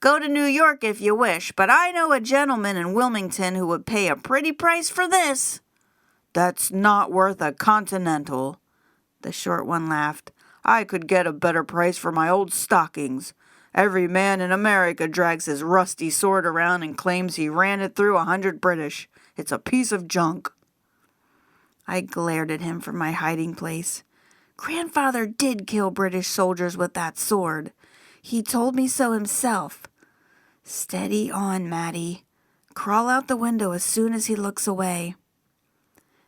"Go to New York if you wish, but I know a gentleman in Wilmington who would pay a pretty price for this." "That's not worth a continental," the short one laughed. "I could get a better price for my old stockings. Every man in America drags his rusty sword around and claims he ran it through 100 British. It's a piece of junk." I glared at him from my hiding place. Grandfather did kill British soldiers with that sword. He told me so himself. Steady on, Maddie. Crawl out the window as soon as he looks away.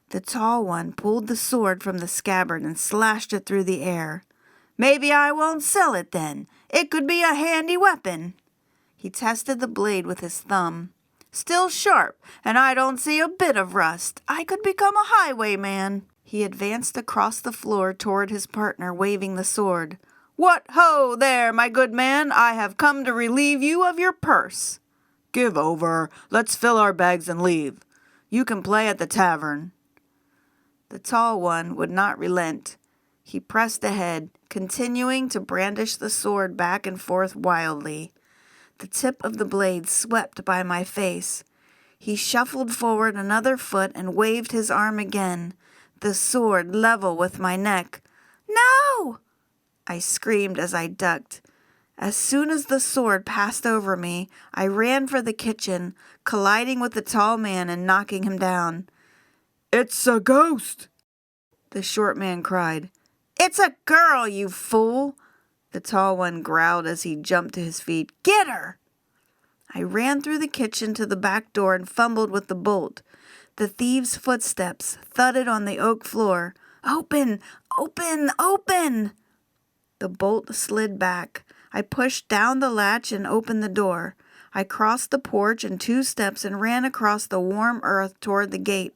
The tall one pulled the sword from the scabbard and slashed it through the air. "Maybe I won't sell it then. It could be a handy weapon." He tested the blade with his thumb. "Still sharp, and I don't see a bit of rust. I could become a highwayman." He advanced across the floor toward his partner, waving the sword. "What ho there, my good man! I have come to relieve you of your purse." "Give over. Let's fill our bags and leave. You can play at the tavern." The tall one would not relent. He pressed ahead, continuing to brandish the sword back and forth wildly. The tip of the blade swept by my face. He shuffled forward another foot and waved his arm again, the sword level with my neck. "No!" I screamed as I ducked. As soon as the sword passed over me, I ran for the kitchen, colliding with the tall man and knocking him down. "It's a ghost!" the short man cried. "It's a girl, you fool!" the tall one growled as he jumped to his feet. "Get her!" I ran through the kitchen to the back door and fumbled with the bolt. The thieves' footsteps thudded on the oak floor. "Open! Open! Open!" The bolt slid back. I pushed down the latch and opened the door. I crossed the porch in 2 steps and ran across the warm earth toward the gate.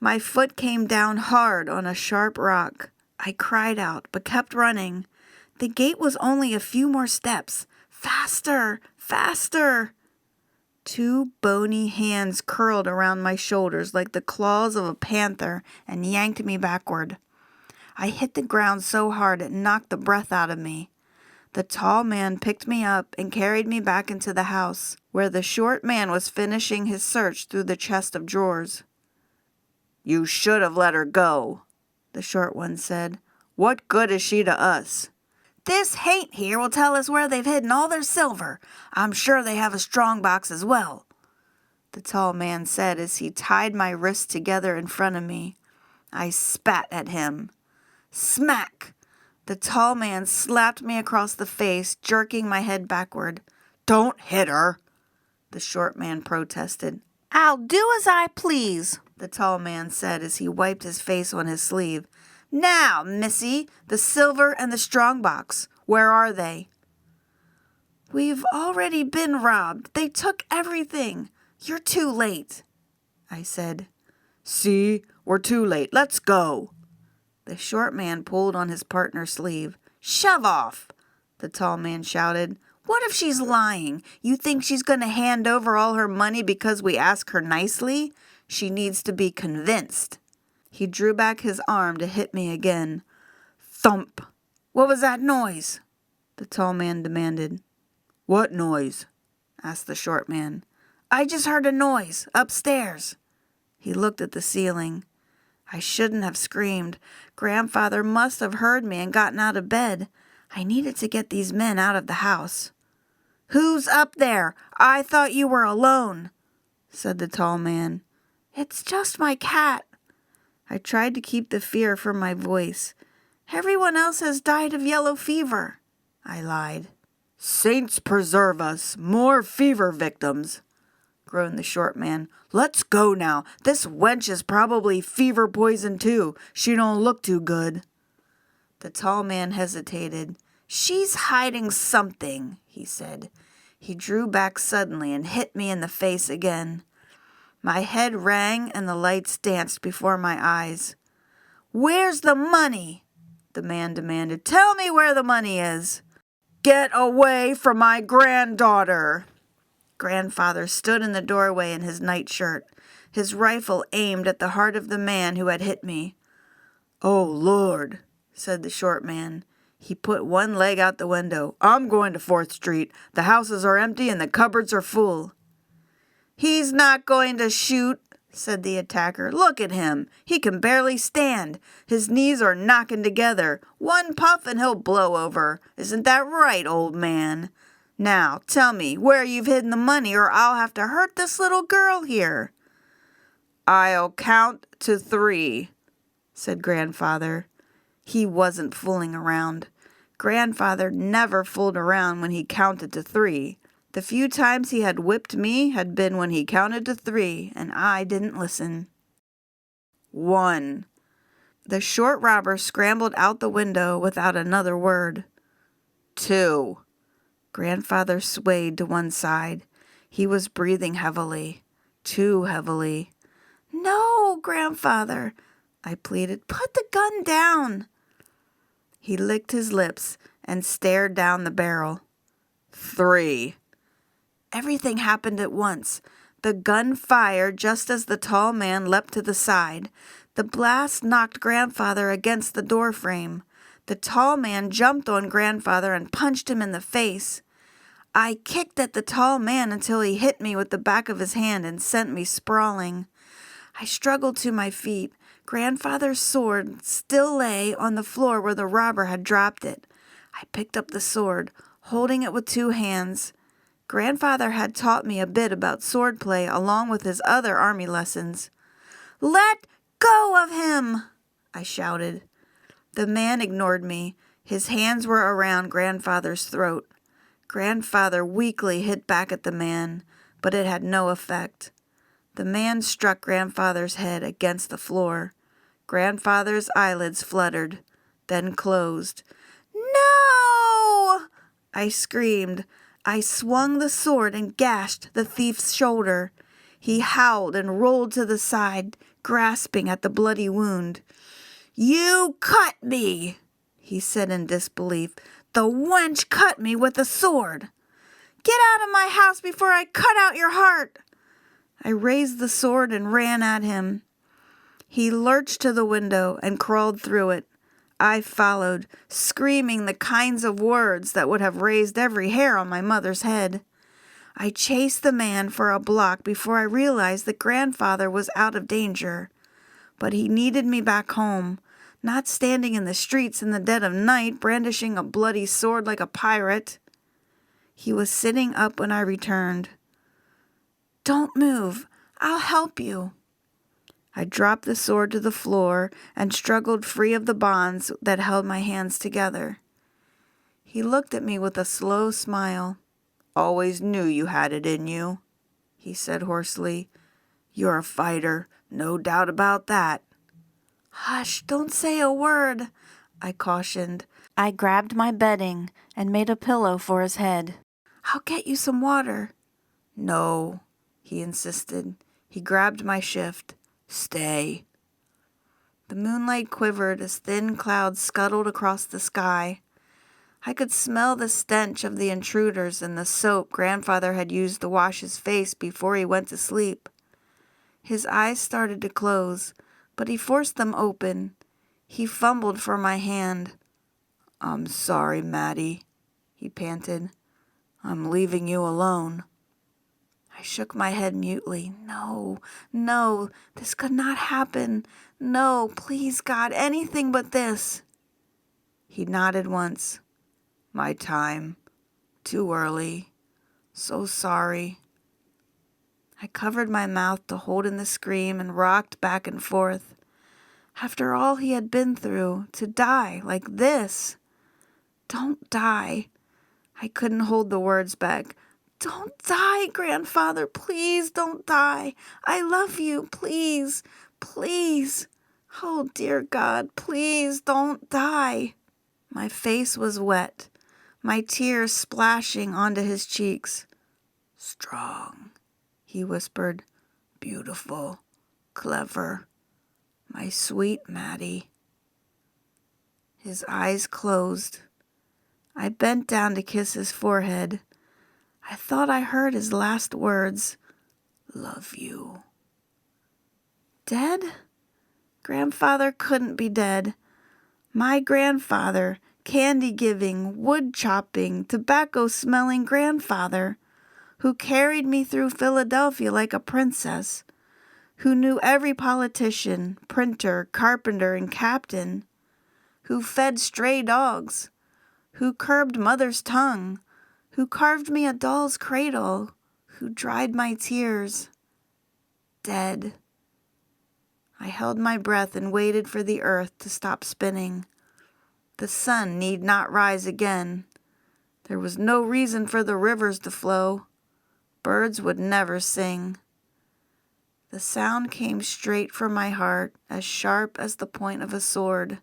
My foot came down hard on a sharp rock. I cried out, but kept running. The gate was only a few more steps. Faster! Faster! 2 bony hands curled around my shoulders like the claws of a panther and yanked me backward. I hit the ground so hard it knocked the breath out of me. The tall man picked me up and carried me back into the house, where the short man was finishing his search through the chest of drawers. You should have let her go, the short one said. What good is she to us? This hate here will tell us where they've hidden all their silver. I'm sure they have a strong box as well, the tall man said as he tied my wrists together in front of me. I spat at him. Smack! The tall man slapped me across the face, jerking my head backward. Don't hit her, the short man protested. I'll do as I please, the tall man said as he wiped his face on his sleeve. Now, missy, the silver and the strong box. Where are they? We've already been robbed. They took everything. You're too late, I said. See, we're too late. Let's go. The short man pulled on his partner's sleeve. Shove off, the tall man shouted. What if she's lying? You think she's going to hand over all her money because we ask her nicely? She needs to be convinced. He drew back his arm to hit me again. Thump! What was that noise? The tall man demanded. What noise? Asked the short man. I just heard a noise upstairs. He looked at the ceiling. I shouldn't have screamed. Grandfather must have heard me and gotten out of bed. I needed to get these men out of the house. Who's up there? I thought you were alone, said the tall man. It's just my cat. I tried to keep the fear from my voice. Everyone else has died of yellow fever, I lied. Saints preserve us, more fever victims, groaned the short man. Let's go now. This wench is probably fever poisoned too. She don't look too good. The tall man hesitated. She's hiding something, he said. He drew back suddenly and hit me in the face again. My head rang and the lights danced before my eyes. Where's the money? The man demanded. Tell me where the money is. Get away from my granddaughter. Grandfather stood in the doorway in his nightshirt, his rifle aimed at the heart of the man who had hit me. Oh, Lord, said the short man. He put one leg out the window. I'm going to 4th Street. The houses are empty and the cupboards are full. He's not going to shoot, said the attacker. Look at him. He can barely stand. His knees are knocking together. One puff and he'll blow over. Isn't that right, old man? Now, tell me where you've hidden the money or I'll have to hurt this little girl here. I'll count to 3, said Grandfather. He wasn't fooling around. Grandfather never fooled around when he counted to 3. The few times he had whipped me had been when he counted to 3, and I didn't listen. 1. The short robber scrambled out the window without another word. 2. Grandfather swayed to one side. He was breathing heavily, too heavily. No, Grandfather, I pleaded. Put the gun down. He licked his lips and stared down the barrel. 3. Everything happened at once. The gun fired just as the tall man leapt to the side. The blast knocked Grandfather against the door frame. The tall man jumped on Grandfather and punched him in the face. I kicked at the tall man until he hit me with the back of his hand and sent me sprawling. I struggled to my feet. Grandfather's sword still lay on the floor where the robber had dropped it. I picked up the sword, holding it with 2 hands. Grandfather had taught me a bit about swordplay along with his other army lessons. Let go of him, I shouted. The man ignored me. His hands were around Grandfather's throat. Grandfather weakly hit back at the man, but it had no effect. The man struck Grandfather's head against the floor. Grandfather's eyelids fluttered, then closed. No! I screamed. I swung the sword and gashed the thief's shoulder. He howled and rolled to the side, grasping at the bloody wound. You cut me, he said in disbelief. The wench cut me with a sword. Get out of my house before I cut out your heart. I raised the sword and ran at him. He lurched to the window and crawled through it. I followed, screaming the kinds of words that would have raised every hair on my mother's head. I chased the man for a block before I realized that Grandfather was out of danger. but he needed me back home, not standing in the streets in the dead of night, brandishing a bloody sword like a pirate. He was sitting up when I returned. "Don't move. I'll help you." I dropped the sword to the floor and struggled free of the bonds that held my hands together. He looked at me with a slow smile. "Always knew you had it in you," he said hoarsely. "You're a fighter, no doubt about that." "Hush, don't say a word," I cautioned. I grabbed my bedding and made a pillow for his head. "I'll get you some water." "No," he insisted. He grabbed my shift. "Stay." The moonlight quivered as thin clouds scuttled across the sky. I could smell the stench of the intruders and the soap Grandfather had used to wash his face before he went to sleep. His eyes started to close, but he forced them open. He fumbled for my hand. "I'm sorry, Maddie," he panted. "I'm leaving you alone." I shook my head mutely. No, this could not happen. No, please, God, anything but this. He nodded once. "My time. Too early. So sorry." I covered my mouth to hold in the scream and rocked back and forth. After all he had been through, to die like this. "Don't die." I couldn't hold the words back. "Don't die, Grandfather. Please don't die. I love you. Please, please. Oh, dear God, please don't die." My face was wet, my tears splashing onto his cheeks. "Strong," he whispered. "Beautiful, clever. My sweet Maddie." His eyes closed. I bent down to kiss his forehead. I thought I heard his last words. "Love you." Dead? Grandfather couldn't be dead. My grandfather, candy-giving, wood-chopping, tobacco-smelling grandfather, who carried me through Philadelphia like a princess, who knew every politician, printer, carpenter, and captain, who fed stray dogs, who curbed mother's tongue, who carved me a doll's cradle, who dried my tears. Dead. I held my breath and waited for the earth to stop spinning. The sun need not rise again. There was no reason for the rivers to flow. Birds would never sing. The sound came straight from my heart, as sharp as the point of a sword.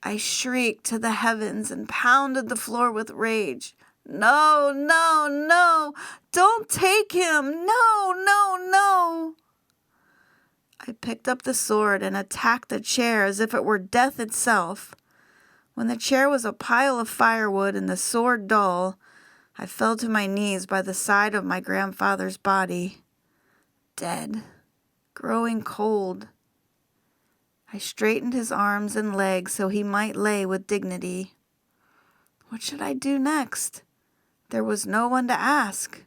I shrieked to the heavens and pounded the floor with rage. "No, no, no! Don't take him! No, no, no!" I picked up the sword and attacked the chair as if it were death itself. When the chair was a pile of firewood and the sword dull, I fell to my knees by the side of my grandfather's body. Dead. Growing cold. I straightened his arms and legs so he might lay with dignity. What should I do next? There was no one to ask.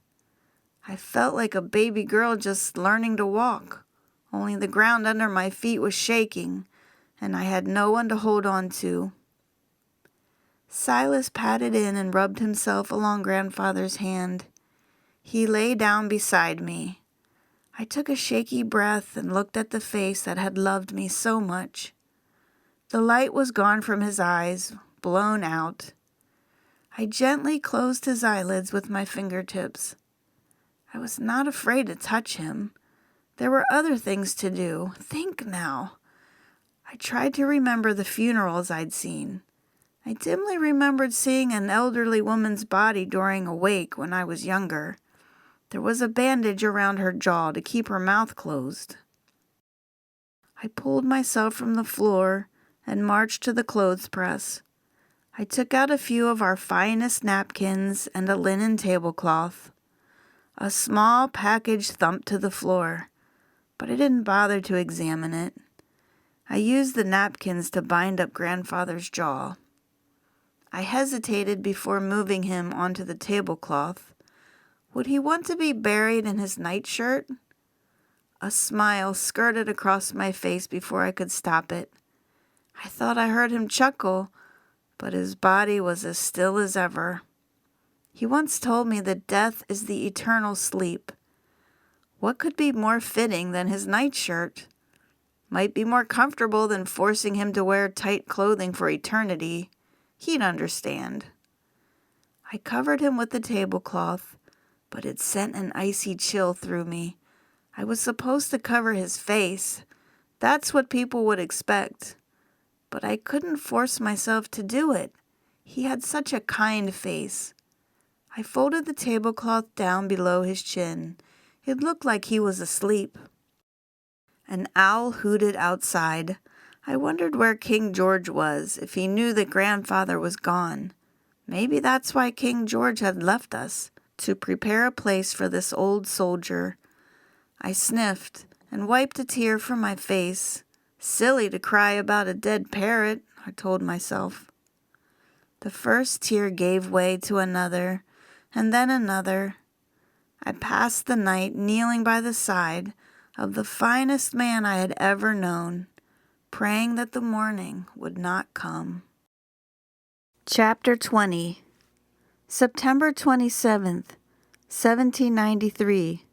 I felt like a baby girl just learning to walk, only the ground under my feet was shaking, and I had no one to hold on to. Silas patted in and rubbed himself along Grandfather's hand. He lay down beside me. I took a shaky breath and looked at the face that had loved me so much. The light was gone from his eyes, blown out. I gently closed his eyelids with my fingertips. I was not afraid to touch him. There were other things to do. Think now. I tried to remember the funerals I'd seen. I dimly remembered seeing an elderly woman's body during a wake when I was younger. There was a bandage around her jaw to keep her mouth closed. I pulled myself from the floor and marched to the clothes press. I took out a few of our finest napkins and a linen tablecloth. A small package thumped to the floor, but I didn't bother to examine it. I used the napkins to bind up Grandfather's jaw. I hesitated before moving him onto the tablecloth. Would he want to be buried in his nightshirt? A smile skirted across my face before I could stop it. I thought I heard him chuckle, but his body was as still as ever. He once told me that death is the eternal sleep. What could be more fitting than his nightshirt? Might be more comfortable than forcing him to wear tight clothing for eternity. He'd understand. I covered him with the tablecloth, but it sent an icy chill through me. I was supposed to cover his face. That's what people would expect. But I couldn't force myself to do it. He had such a kind face. I folded the tablecloth down below his chin. It looked like he was asleep. An owl hooted outside. I wondered where King George was, if he knew that Grandfather was gone. Maybe that's why King George had left us, to prepare a place for this old soldier. I sniffed and wiped a tear from my face. Silly to cry about a dead parrot, I told myself. The first tear gave way to another, and then another. I passed the night kneeling by the side of the finest man I had ever known, praying that the morning would not come. Chapter 20. September 27th, 1793.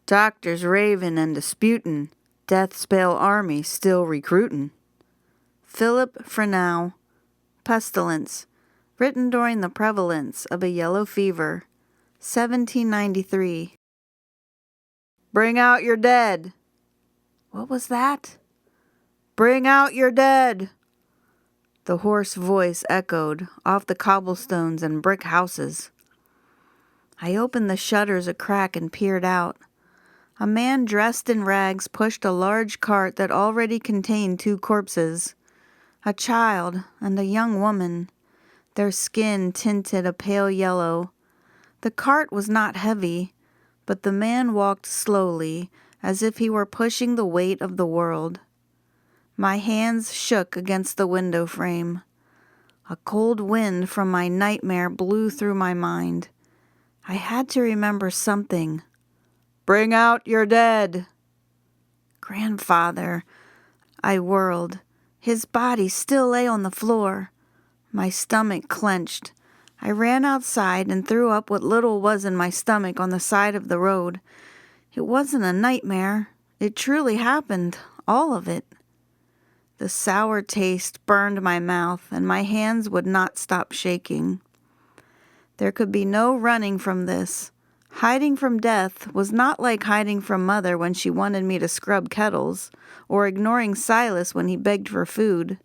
Doctors ravin' and disputin', death's pale army still recruitin'. Philip Freneau. Pestilence, written during the prevalence of a yellow fever, 1793. Bring out your dead. What was that? Bring out your dead. The hoarse voice echoed off the cobblestones and brick houses. I opened the shutters a crack and peered out. A man dressed in rags pushed a large cart that already contained 2 corpses, a child and a young woman, their skin tinted a pale yellow. The cart was not heavy, but the man walked slowly, as if he were pushing the weight of the world. My hands shook against the window frame. A cold wind from my nightmare blew through my mind. I had to remember something. Bring out your dead. Grandfather. I whirled. His body still lay on the floor. My stomach clenched. I ran outside and threw up what little was in my stomach on the side of the road. It wasn't a nightmare. It truly happened, all of it. The sour taste burned my mouth, and my hands would not stop shaking. There could be no running from this. Hiding from death was not like hiding from Mother when she wanted me to scrub kettles, or ignoring Silas when he begged for food.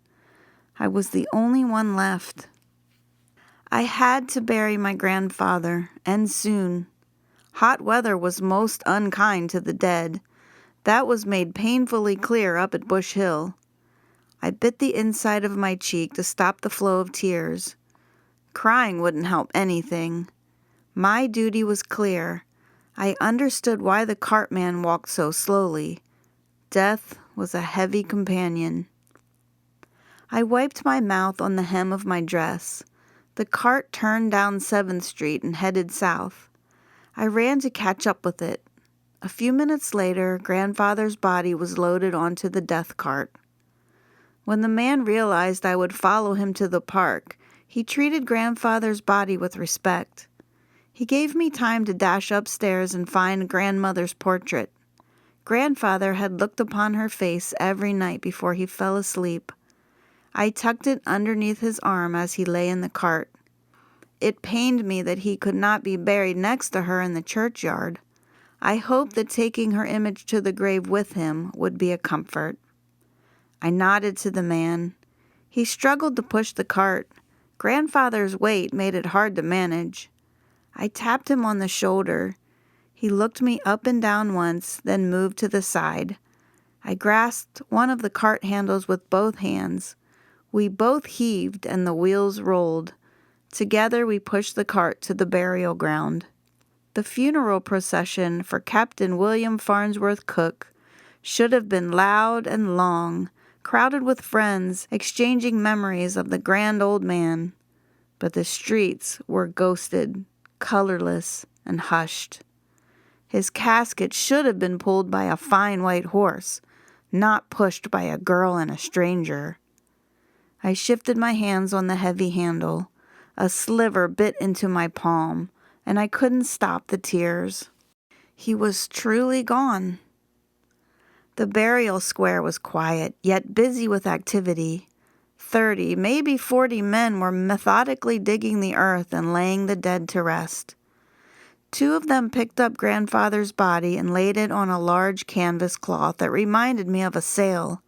I was the only one left. I had to bury my grandfather, and soon. Hot weather was most unkind to the dead. That was made painfully clear up at Bush Hill. I bit the inside of my cheek to stop the flow of tears. Crying wouldn't help anything. My duty was clear. I understood why the cartman walked so slowly. Death was a heavy companion. I wiped my mouth on the hem of my dress. The cart turned down 7th Street and headed south. I ran to catch up with it. A few minutes later, Grandfather's body was loaded onto the death cart. When the man realized I would follow him to the park, he treated Grandfather's body with respect. He gave me time to dash upstairs and find Grandmother's portrait. Grandfather had looked upon her face every night before he fell asleep. I tucked it underneath his arm as he lay in the cart. It pained me that he could not be buried next to her in the churchyard. I hoped that taking her image to the grave with him would be a comfort. I nodded to the man. He struggled to push the cart. Grandfather's weight made it hard to manage. I tapped him on the shoulder. He looked me up and down once, then moved to the side. I grasped one of the cart handles with both hands. We both heaved and the wheels rolled. Together we pushed the cart to the burial ground. The funeral procession for Captain William Farnsworth Cook should have been loud and long, crowded with friends, exchanging memories of the grand old man. But the streets were ghosted, colorless, and hushed. His casket should have been pulled by a fine white horse, not pushed by a girl and a stranger. I shifted my hands on the heavy handle. A sliver bit into my palm, and I couldn't stop the tears. He was truly gone. The burial square was quiet, yet busy with activity. 30, maybe 40 men were methodically digging the earth and laying the dead to rest. 2 of them picked up grandfather's body and laid it on a large canvas cloth that reminded me of a sail.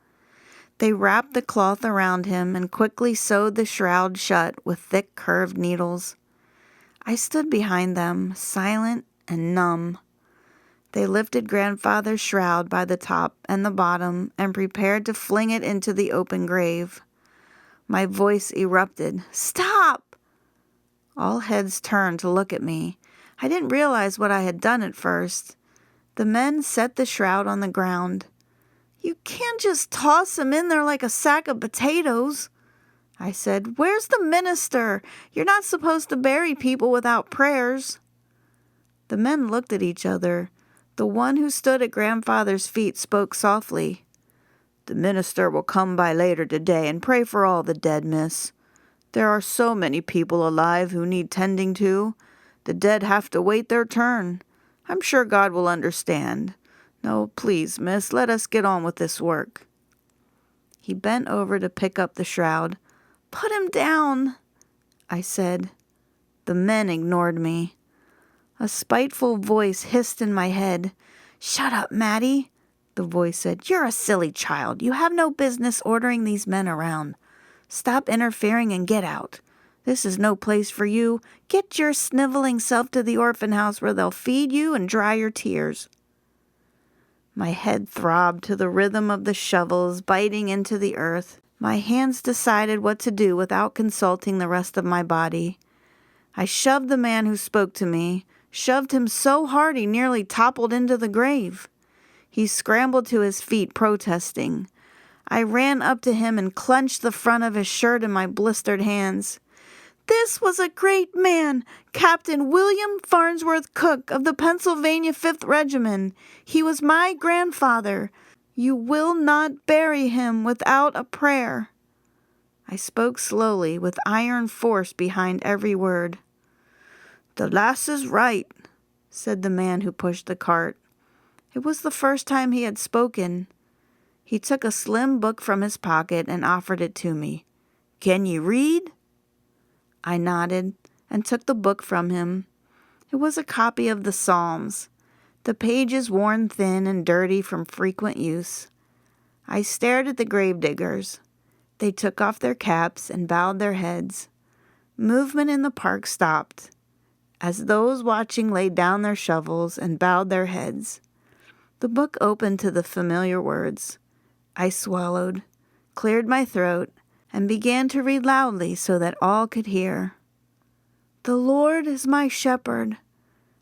They wrapped the cloth around him and quickly sewed the shroud shut with thick curved needles. I stood behind them, silent and numb. They lifted grandfather's shroud by the top and the bottom and prepared to fling it into the open grave. My voice erupted. "Stop!" All heads turned to look at me. I didn't realize what I had done at first. The men set the shroud on the ground. "You can't just toss him in there like a sack of potatoes," I said. "Where's the minister? You're not supposed to bury people without prayers." The men looked at each other. The one who stood at grandfather's feet spoke softly. "The minister will come by later today and pray for all the dead, miss. There are so many people alive who need tending to. The dead have to wait their turn. I'm sure God will understand. No, please, miss, let us get on with this work." He bent over to pick up the shroud. "Put him down," I said. The men ignored me. A spiteful voice hissed in my head. "Shut up, Maddie," the voice said. "You're a silly child. You have no business ordering these men around. Stop interfering and get out. This is no place for you. Get your sniveling self to the orphan house where they'll feed you and dry your tears." My head throbbed to the rhythm of the shovels biting into the earth. My hands decided what to do without consulting the rest of my body. I shoved the man who spoke to me, shoved him so hard he nearly toppled into the grave. He scrambled to his feet, protesting. I ran up to him and clenched the front of his shirt in my blistered hands. "This was a great man, Captain William Farnsworth Cook of the Pennsylvania 5th Regiment. He was my grandfather. You will not bury him without a prayer." I spoke slowly, with iron force behind every word. "The lass is right," said the man who pushed the cart. It was the first time he had spoken. He took a slim book from his pocket and offered it to me. "Can you read?" I nodded and took the book from him. It was a copy of the Psalms, the pages worn thin and dirty from frequent use. I stared at the gravediggers. They took off their caps and bowed their heads. Movement in the park stopped, as those watching laid down their shovels and bowed their heads. The book opened to the familiar words. I swallowed, cleared my throat, and began to read loudly so that all could hear. "The Lord is my shepherd.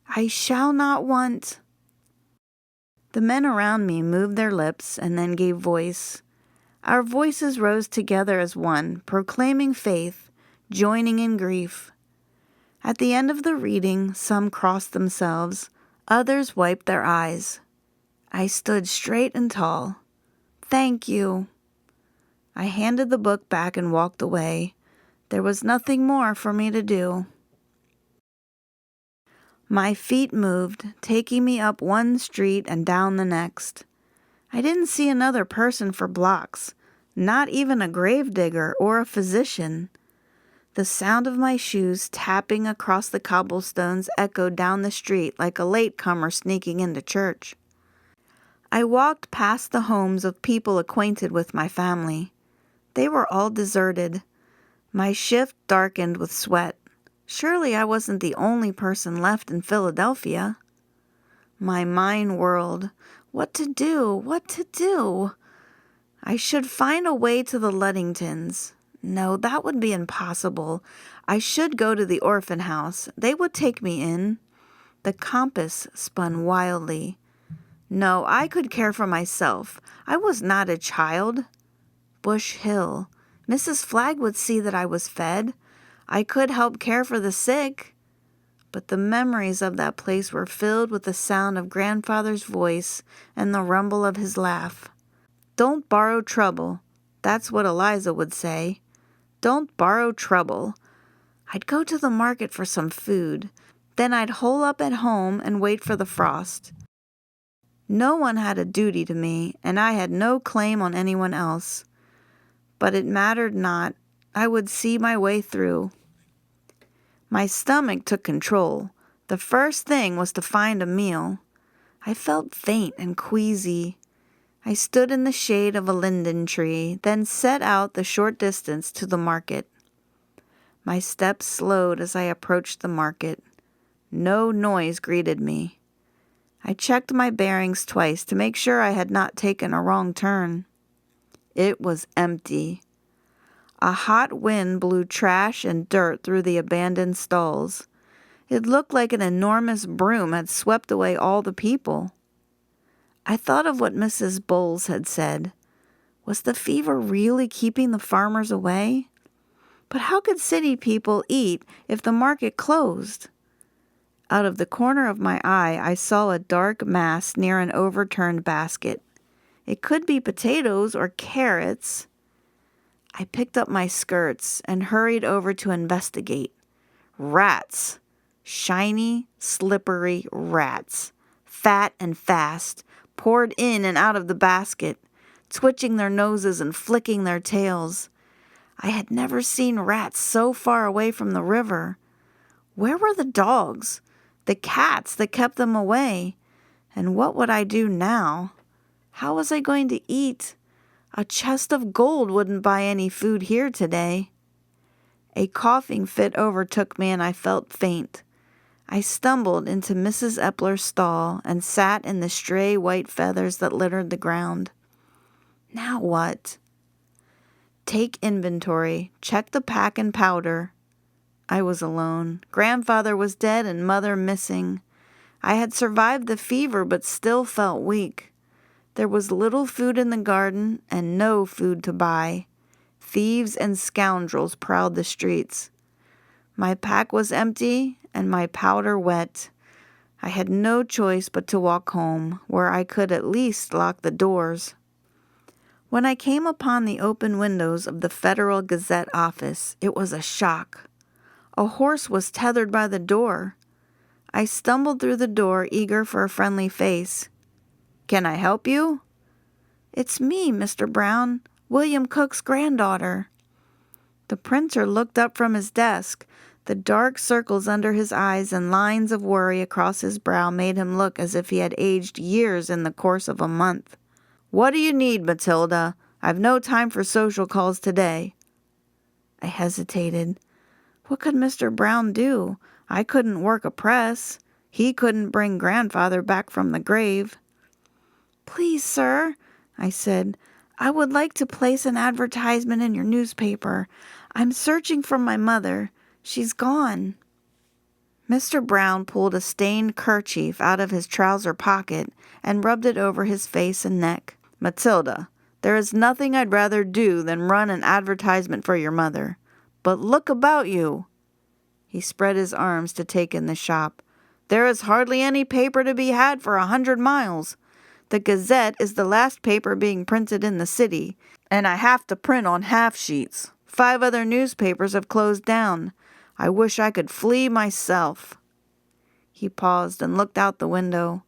I shall not want." The men around me moved their lips and then gave voice. Our voices rose together as one, proclaiming faith, joining in grief. At the end of the reading, some crossed themselves, others wiped their eyes. I stood straight and tall. "Thank you." I handed the book back and walked away. There was nothing more for me to do. My feet moved, taking me up one street and down the next. I didn't see another person for blocks, not even a gravedigger or a physician. The sound of my shoes tapping across the cobblestones echoed down the street like a latecomer sneaking into church. I walked past the homes of people acquainted with my family. They were all deserted. My shift darkened with sweat. Surely I wasn't the only person left in Philadelphia. My mind whirled. What to do? What to do? I should find a way to the Luddingtons. No, that would be impossible. I should go to the orphan house. They would take me in. The compass spun wildly. No, I could care for myself. I was not a child. Bush Hill. Mrs. Flagg would see that I was fed. I could help care for the sick. but the memories of that place were filled with the sound of Grandfather's voice and the rumble of his laugh. "Don't borrow trouble." That's what Eliza would say. "Don't borrow trouble." I'd go to the market for some food. Then I'd hole up at home and wait for the frost. No one had a duty to me, and I had no claim on anyone else. But it mattered not. I would see my way through. My stomach took control. The first thing was to find a meal. I felt faint and queasy. I stood in the shade of a linden tree, then set out the short distance to the market. My steps slowed as I approached the market. No noise greeted me. I checked my bearings twice to make sure I had not taken a wrong turn. It was empty. A hot wind blew trash and dirt through the abandoned stalls. It looked like an enormous broom had swept away all the people. I thought of what Mrs. Bowles had said. Was the fever really keeping the farmers away? But how could city people eat if the market closed? Out of the corner of my eye, I saw a dark mass near an overturned basket. It could be potatoes or carrots. I picked up my skirts and hurried over to investigate. Rats. Shiny, slippery rats. Fat and fast, poured in and out of the basket, twitching their noses and flicking their tails. I had never seen rats so far away from the river. Where were the dogs? The cats that kept them away? And what would I do now? How was I going to eat? A chest of gold wouldn't buy any food here today. A coughing fit overtook me and I felt faint. I stumbled into Mrs. Epler's stall and sat in the stray white feathers that littered the ground. Now what? Take inventory. Check the pack and powder. I was alone. Grandfather was dead and Mother missing. I had survived the fever but still felt weak. There was little food in the garden and no food to buy. Thieves and scoundrels prowled the streets. My pack was empty and my powder wet. I had no choice but to walk home, where I could at least lock the doors. When I came upon the open windows of the Federal Gazette office, it was a shock. A horse was tethered by the door. I stumbled through the door, eager for a friendly face. "Can I help you?" "It's me, Mr. Brown, William Cook's granddaughter." The printer looked up from his desk. The dark circles under his eyes and lines of worry across his brow made him look as if he had aged years in the course of a month. "What do you need, Matilda? I've no time for social calls today." I hesitated. What could Mr. Brown do? I couldn't work a press. He couldn't bring Grandfather back from the grave. "Please, sir," I said, "I would like to place an advertisement in your newspaper. I'm searching for my mother. She's gone." Mr. Brown pulled a stained kerchief out of his trouser pocket and rubbed it over his face and neck. "Matilda, there is nothing I'd rather do than run an advertisement for your mother. But look about you." He spread his arms to take in the shop. "There is hardly any paper to be had for 100 miles. The Gazette is the last paper being printed in the city, and I have to print on half sheets. 5 other newspapers have closed down. I wish I could flee myself." He paused and looked out the window.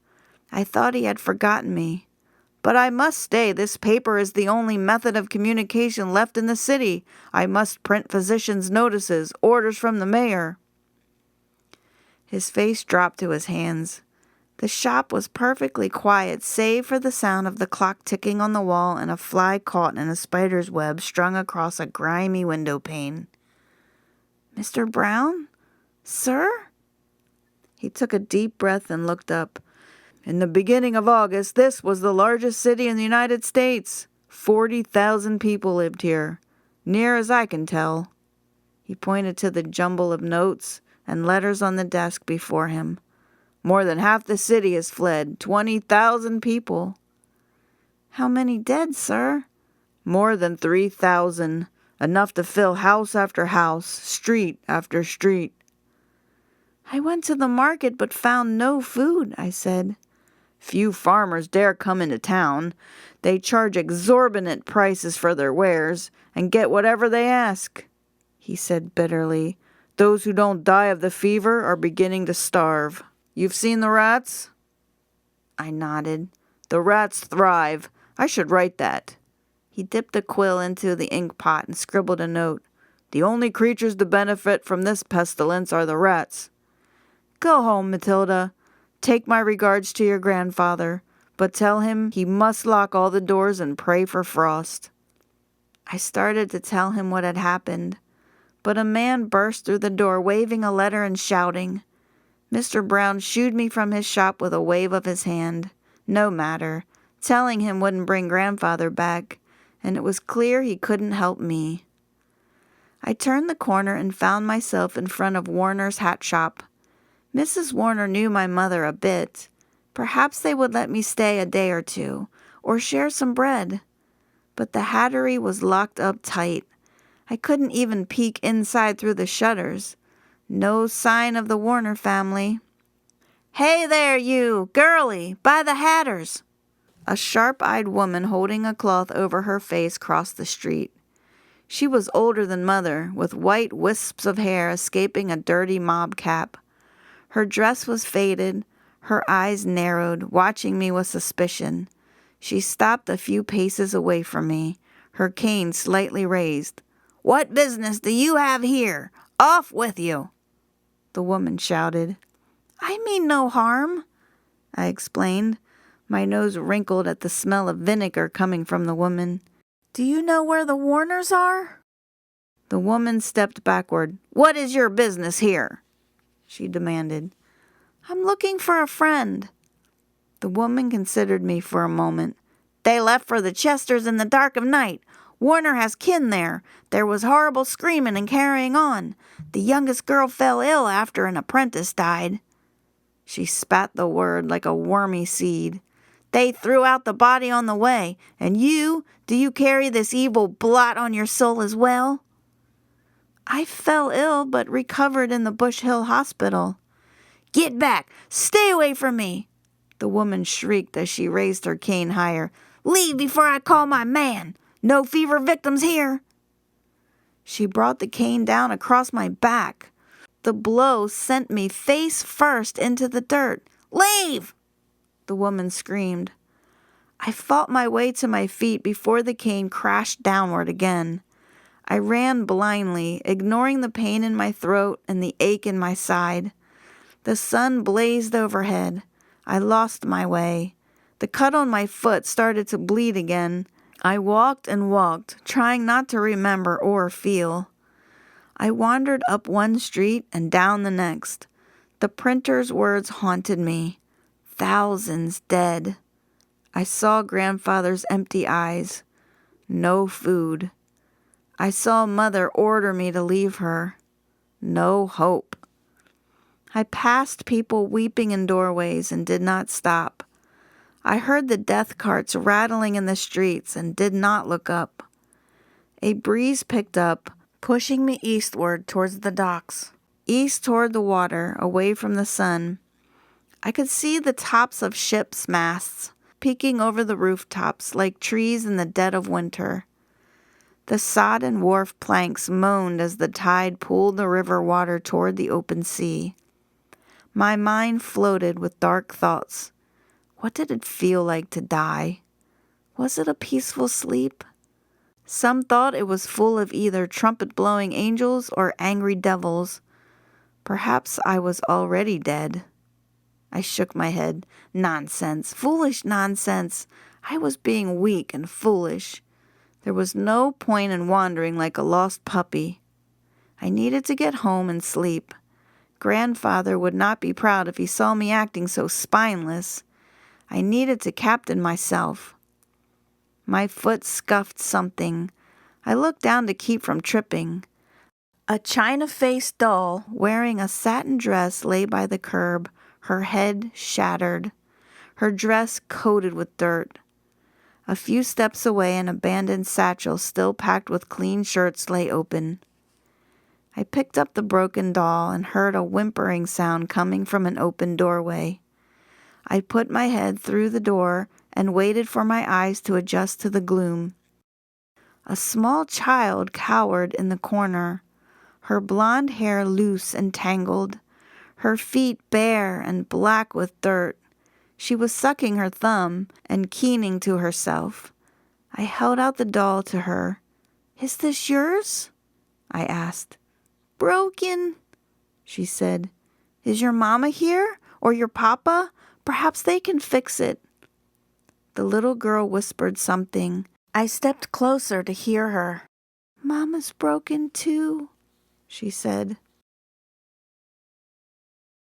I thought he had forgotten me. "But I must stay. This paper is the only method of communication left in the city. I must print physicians' notices, orders from the mayor." His face dropped to his hands. The shop was perfectly quiet, save for the sound of the clock ticking on the wall and a fly caught in a spider's web strung across a grimy window pane. "Mr. Brown? Sir?" He took a deep breath and looked up. "In the beginning of August, this was the largest city in the United States. 40,000 people lived here, near as I can tell." He pointed to the jumble of notes and letters on the desk before him. "More than half the city has fled, 20,000 people." "How many dead, sir?" "More than 3,000, enough to fill house after house, street after street." I went to the market but found no food, I said. Few farmers dare come into town. They charge exorbitant prices for their wares and get whatever they ask, he said bitterly. Those who don't die of the fever are beginning to starve. You've seen the rats? I nodded. The rats thrive. I should write that. He dipped a quill into the ink pot and scribbled a note. The only creatures to benefit from this pestilence are the rats. Go home, Matilda. Take my regards to your grandfather, but tell him he must lock all the doors and pray for frost. I started to tell him what had happened, but a man burst through the door waving a letter and shouting. Mr. Brown shooed me from his shop with a wave of his hand. No matter. Telling him wouldn't bring grandfather back, and it was clear he couldn't help me. I turned the corner and found myself in front of Warner's hat shop. Mrs. Warner knew my mother a bit. Perhaps they would let me stay a day or two, or share some bread. But the hattery was locked up tight. I couldn't even peek inside through the shutters. No sign of the Warner family. Hey there, you, girlie, by the hatters. A sharp-eyed woman holding a cloth over her face crossed the street. She was older than Mother, with white wisps of hair escaping a dirty mob cap. Her dress was faded, her eyes narrowed, watching me with suspicion. She stopped a few paces away from me, her cane slightly raised. What business do you have here? Off with you! The woman shouted. I mean no harm, I explained, my nose wrinkled at the smell of vinegar coming from the woman. Do you know where the Warners are? The woman stepped backward. What is your business here? She demanded. I'm looking for a friend. The woman considered me for a moment. They left for the Chesters in the dark of night. Warner has kin there. There was horrible screaming and carrying on. The youngest girl fell ill after an apprentice died. She spat the word like a wormy seed. They threw out the body on the way. And you, do you carry this evil blot on your soul as well? I fell ill but recovered in the Bush Hill Hospital. Get back! Stay away from me! The woman shrieked as she raised her cane higher. Leave before I call my man! No fever victims here! She brought the cane down across my back. The blow sent me face first into the dirt. Leave! The woman screamed. I fought my way to my feet before the cane crashed downward again. I ran blindly, ignoring the pain in my throat and the ache in my side. The sun blazed overhead. I lost my way. The cut on my foot started to bleed again. I walked and walked, trying not to remember or feel. I wandered up one street and down the next. The printer's words haunted me. Thousands dead. I saw grandfather's empty eyes. No food. I saw Mother order me to leave her. No hope. I passed people weeping in doorways and did not stop. I heard the death carts rattling in the streets and did not look up. A breeze picked up, pushing me eastward towards the docks, east toward the water, away from the sun. I could see the tops of ships' masts peeking over the rooftops like trees in the dead of winter. The sodden wharf planks moaned as the tide pulled the river water toward the open sea. My mind floated with dark thoughts. What did it feel like to die? Was it a peaceful sleep? Some thought it was full of either trumpet-blowing angels or angry devils. Perhaps I was already dead. I shook my head. Nonsense, foolish nonsense. I was being weak and foolish. There was no point in wandering like a lost puppy. I needed to get home and sleep. Grandfather would not be proud if he saw me acting so spineless. I needed to captain myself. My foot scuffed something. I looked down to keep from tripping. A china-faced doll wearing a satin dress lay by the curb, her head shattered, her dress coated with dirt. A few steps away, an abandoned satchel still packed with clean shirts lay open. I picked up the broken doll and heard a whimpering sound coming from an open doorway. I put my head through the door and waited for my eyes to adjust to the gloom. A small child cowered in the corner, her blonde hair loose and tangled, her feet bare and black with dirt. She was sucking her thumb and keening to herself. I held out the doll to her. "Is this yours?" I asked. "Broken," she said. "Is your mama here or your papa? Perhaps they can fix it." The little girl whispered something. I stepped closer to hear her. "Mama's broken too," she said.